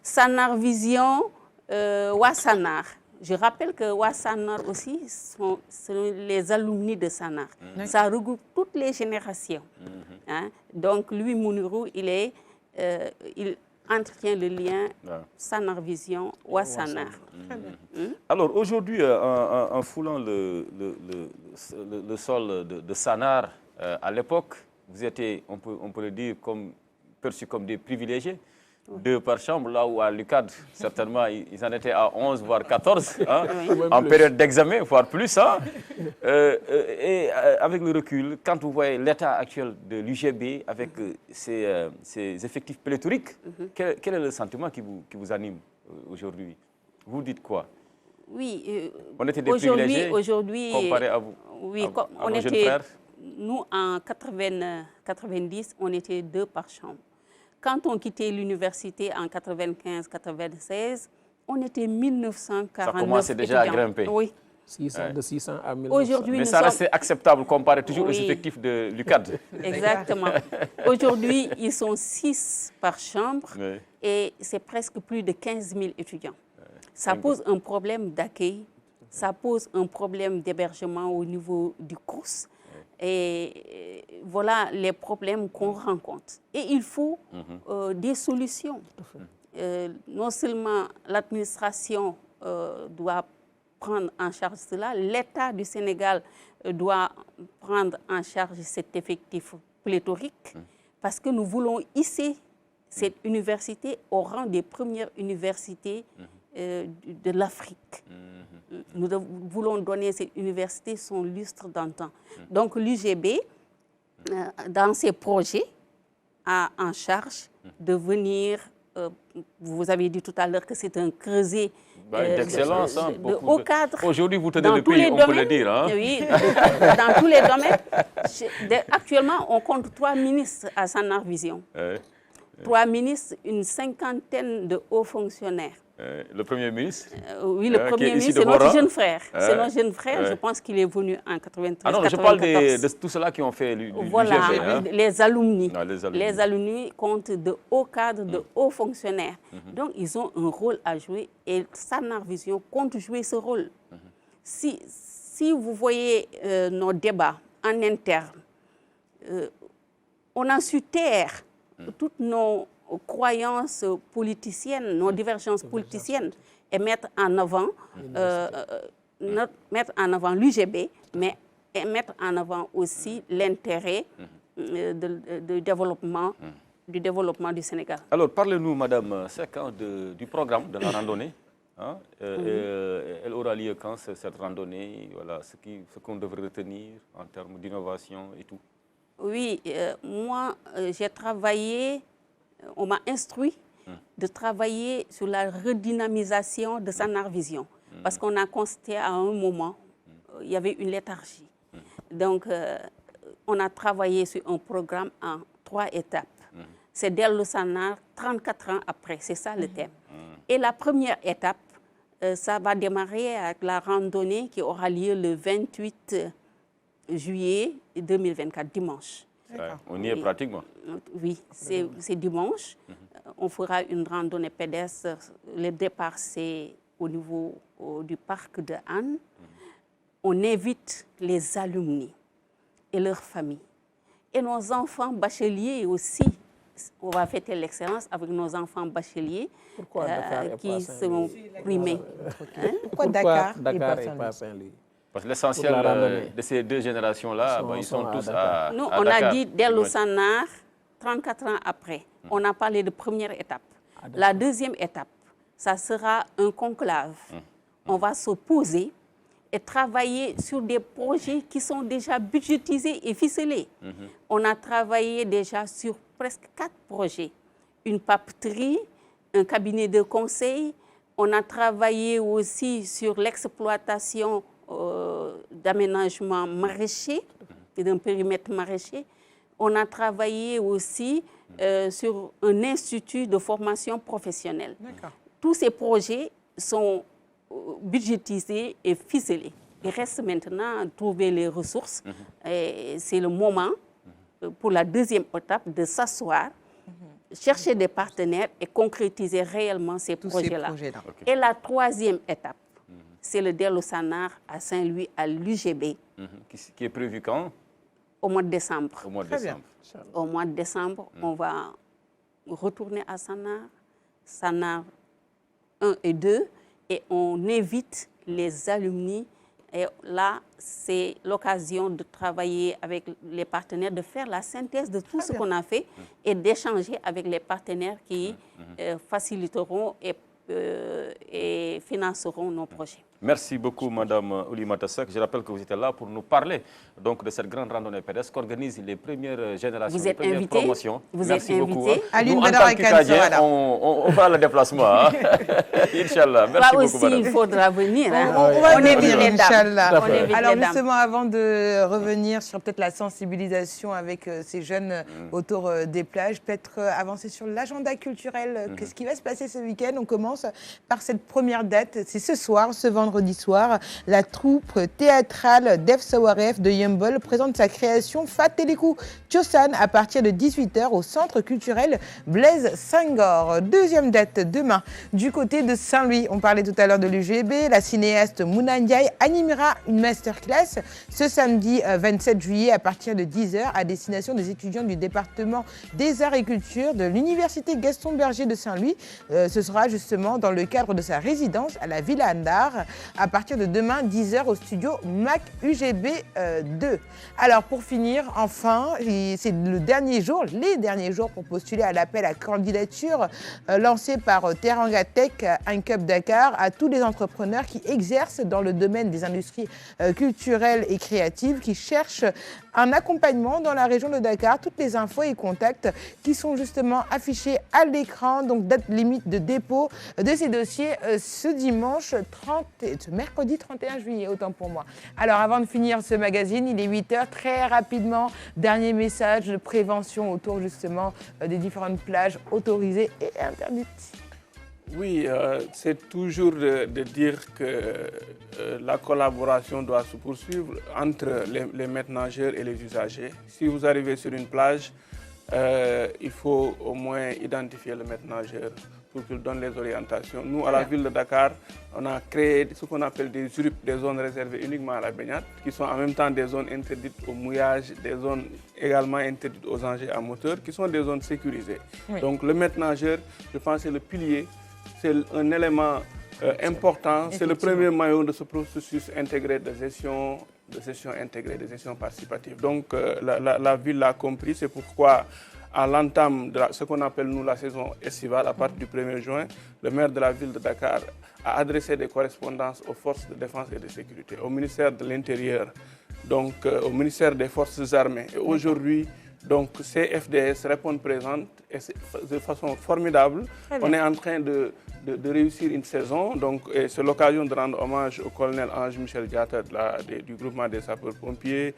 Sanar Vision Wassanar. Je rappelle que Wassanar aussi sont les alumni de Sanar. Ça regroupe toutes les générations. Hein? Donc, lui, Mounirou, il entretient le lien Sanar Vision, Wassanar. Alors, aujourd'hui, en foulant le sol de Sanar, à l'époque, vous étiez, on peut le dire, perçus comme des privilégiés. 2 par chambre, là où à l'UCAD, certainement, ils en étaient à 11, voire 14, hein, en période d'examen, voire plus. Hein. Et avec le recul, quand vous voyez l'état actuel de l'UGB, avec ses effectifs pléthoriques, quel est le sentiment qui vous anime aujourd'hui? Vous dites quoi? Oui, on était des privilégiés comparé à vous, oui, à vos jeunes frères? Nous, en 90, on était 2 par chambre. Quand on quittait l'université en 95-96, on était 1949 Ça commençait déjà étudiants. À grimper. Oui. 600, de 600 à 1900. Mais ça restait acceptable comparé toujours aux effectifs de l'UCAD. Exactement. Aujourd'hui, ils sont 6 par chambre et c'est presque plus de 15 000 étudiants. Ça pose un problème d'accueil, ça pose un problème d'hébergement au niveau du cours. Et voilà les problèmes qu'on rencontre. Et il faut des solutions. Non seulement l'administration doit prendre en charge cela, l'État du Sénégal doit prendre en charge cet effectif pléthorique parce que nous voulons hisser cette université au rang des premières universités de l'Afrique. Nous voulons donner à cette université son lustre d'antan. Donc l'UGB, dans ses projets, a en charge de venir, vous avez dit tout à l'heure que c'est un creuset d'excellence, de haut cadre. Aujourd'hui, vous tenez le pays, on peut le dire. Hein? Oui, dans tous les domaines. Actuellement, on compte 3 ministres à Sanar Vision. 3 ministres, une 50aine de hauts fonctionnaires. Le Premier ministre oui, le Premier ministre, c'est notre jeune frère. C'est notre jeune frère, je pense qu'il est venu en 93. Ah non, je parle de tous ceux-là qui ont fait l'UGB. Voilà, hein? les alumni. Ah, les alumni comptent de hauts cadres, de hauts fonctionnaires. Donc, ils ont un rôle à jouer et Sanar Vision compte jouer ce rôle. Si vous voyez nos débats en interne, on a su taire toutes nos croyances politiciennes, nos divergences politiciennes et mettre en avant l'UGB, mais mettre en avant aussi l'intérêt du développement du Sénégal. Alors, parlez-nous, Madame Seck, du programme de la randonnée. Hein? Elle aura lieu quand, cette randonnée? Voilà, ce qu'on devrait retenir en termes d'innovation et tout. Oui, moi, j'ai travaillé, on m'a instruit de travailler sur la redynamisation de Sanar Vision. Parce qu'on a constaté à un moment, il y avait une léthargie. Donc, on a travaillé sur un programme en 3 étapes. C'est Dello Sanar, 34 ans après, c'est ça le thème. Et la première étape, ça va démarrer avec la randonnée qui aura lieu le 28 juillet 2024, dimanche. On y est pratiquement. Oui, c'est dimanche. On fera une randonnée pédestre. Le départ, c'est au niveau du parc de Anne. On invite les alumni et leurs familles. Et nos enfants bacheliers aussi. On va fêter l'excellence avec nos enfants bacheliers qui seront primés. Pourquoi Dakar et pas Saint-Louis? Parce que l'essentiel de ces 2 générations-là, ils sont tous à Nous, à on Dakar. a dit Dello Sanar, 34 ans après. On a parlé de première étape. La deuxième étape, ça sera un conclave. On va se poser et travailler sur des projets qui sont déjà budgétisés et ficelés. On a travaillé déjà sur presque 4 projets. Une papeterie, un cabinet de conseil. On a travaillé aussi sur l'exploitation d'aménagement maraîcher, d'un périmètre maraîcher. On a travaillé aussi sur un institut de formation professionnelle. Tous ces projets sont budgétisés et ficelés. Il reste maintenant à trouver les ressources. C'est le moment pour la deuxième étape de s'asseoir, chercher des partenaires et concrétiser réellement ces projets-là. Et la troisième étape, c'est le Dello Sanar à Saint-Louis, à l'UGB. Qui est prévu quand? Au mois de décembre. Au mois de décembre. Au mois de décembre, on va retourner à Sanar, Sanar 1 et 2, et on invite les alumni. Et là, c'est l'occasion de travailler avec les partenaires, de faire la synthèse de tout ce qu'on a fait et d'échanger avec les partenaires qui faciliteront et financeront nos projets. Merci beaucoup, Madame Oulimata Seck. Je rappelle que vous étiez là pour nous parler donc, de cette grande randonnée pédestre qu'organisent les premières générations, les premières promotions. Vous Merci êtes beaucoup. invité. Nous, en tant qu'Ucadiens, on fera le déplacement. Hein. Inch'Allah. Merci beaucoup, aussi, madame. il faudra venir. Hein. On va venir, les dames. Inch'Allah. Alors dames. justement, avant de revenir sur peut-être la sensibilisation avec ces jeunes autour des plages, peut-être avancer sur l'agenda culturel. Qu'est-ce qui va se passer ce week-end? On commence par cette première date. C'est ce soir, ce vendredi soir. La troupe théâtrale Def Sawaref de Yeumbeul présente sa création Fateliku Chosan à partir de 18h au centre culturel Blaise Senghor. Deuxième date demain du côté de Saint-Louis. On parlait tout à l'heure de l'UGB. La cinéaste Mouna Ndiaye animera une masterclass ce samedi 27 juillet à partir de 10h à destination des étudiants du département des arts et culture de l'université Gaston Berger de Saint-Louis. Ce sera justement dans le cadre de sa résidence à la Villa Andar à partir de demain 10h au studio MAC UGB 2. Alors pour finir, enfin, c'est les derniers jours pour postuler à l'appel à candidature lancé par Teranga Tech, Incup Dakar, à tous les entrepreneurs qui exercent dans le domaine des industries culturelles et créatives, qui cherchent un accompagnement dans la région de Dakar. Toutes les infos et contacts qui sont justement affichés à l'écran. Donc date limite de dépôt de ces dossiers ce mercredi 31 juillet, autant pour moi. Alors avant de finir ce magazine, il est 8h, très rapidement, dernier message de prévention autour justement des différentes plages autorisées et interdites. Oui, c'est toujours de dire que la collaboration doit se poursuivre entre les maîtres nageurs et les usagers. Si vous arrivez sur une plage, il faut au moins identifier le maître nageur pour qu'il donne les orientations. Nous, à la ville de Dakar, on a créé ce qu'on appelle des ZURIP, des zones réservées uniquement à la baignade, qui sont en même temps des zones interdites au mouillage, des zones également interdites aux engins à moteur, qui sont des zones sécurisées. Oui. Donc le maître nageur, je pense, c'est le pilier, c'est un élément important, c'est le premier maillon de ce processus intégré de gestion intégrée, de gestion participative. Donc la ville l'a compris, c'est pourquoi à l'entame de ce qu'on appelle nous la saison estivale, à partir du 1er juin, le maire de la ville de Dakar a adressé des correspondances aux forces de défense et de sécurité, au ministère de l'Intérieur, donc au ministère des Forces armées. Et aujourd'hui, donc, ces FDS répondent présentes et de façon formidable. On est en train de réussir une saison. Donc, c'est l'occasion de rendre hommage au colonel Ange-Michel Diatta du groupement des sapeurs-pompiers,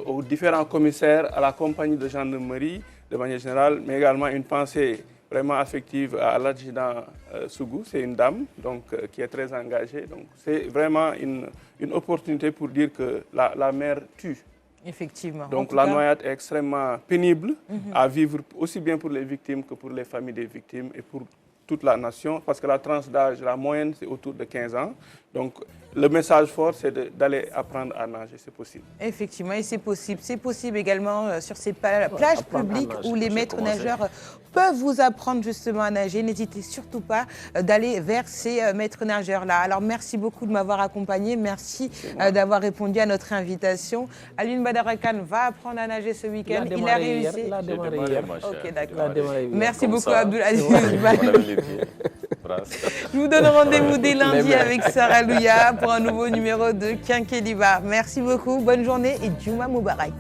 aux différents commissaires, à la compagnie de gendarmerie de manière générale, mais également une pensée vraiment affective à l'adjudant Sougou. C'est une dame donc, qui est très engagée. Donc, c'est vraiment une opportunité pour dire que la mer tue. Effectivement. Donc la noyade est extrêmement pénible à vivre aussi bien pour les victimes que pour les familles des victimes et pour toute la nation, parce que la tranche d'âge, la moyenne, c'est autour de 15 ans. Donc le message fort, c'est d'aller apprendre à nager, c'est possible. Effectivement, et c'est possible. C'est possible également sur ces plages publiques où les maîtres nageurs peuvent vous apprendre justement à nager. N'hésitez surtout pas d'aller vers ces maîtres nageurs-là. Alors merci beaucoup de m'avoir accompagné. Merci d'avoir répondu à notre invitation. Alioune Badara Kane va apprendre à nager ce week-end. Il a réussi. Il a démarré hier. Ok, d'accord. Merci Comme beaucoup, ça. Abdoulaziz. Je vous donne rendez-vous dès lundi avec Sarah Louya pour un nouveau numéro de Quinqueliba. Merci beaucoup, bonne journée et Djouma Moubarak.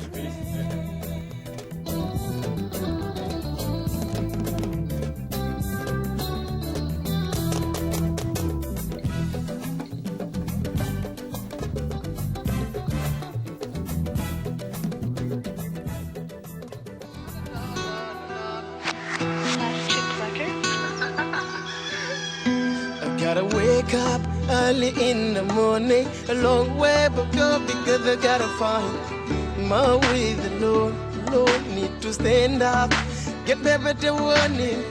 Gotta wake up early in the morning, a long way but go because I gotta find my way. The Lord need to stand up, get better warning.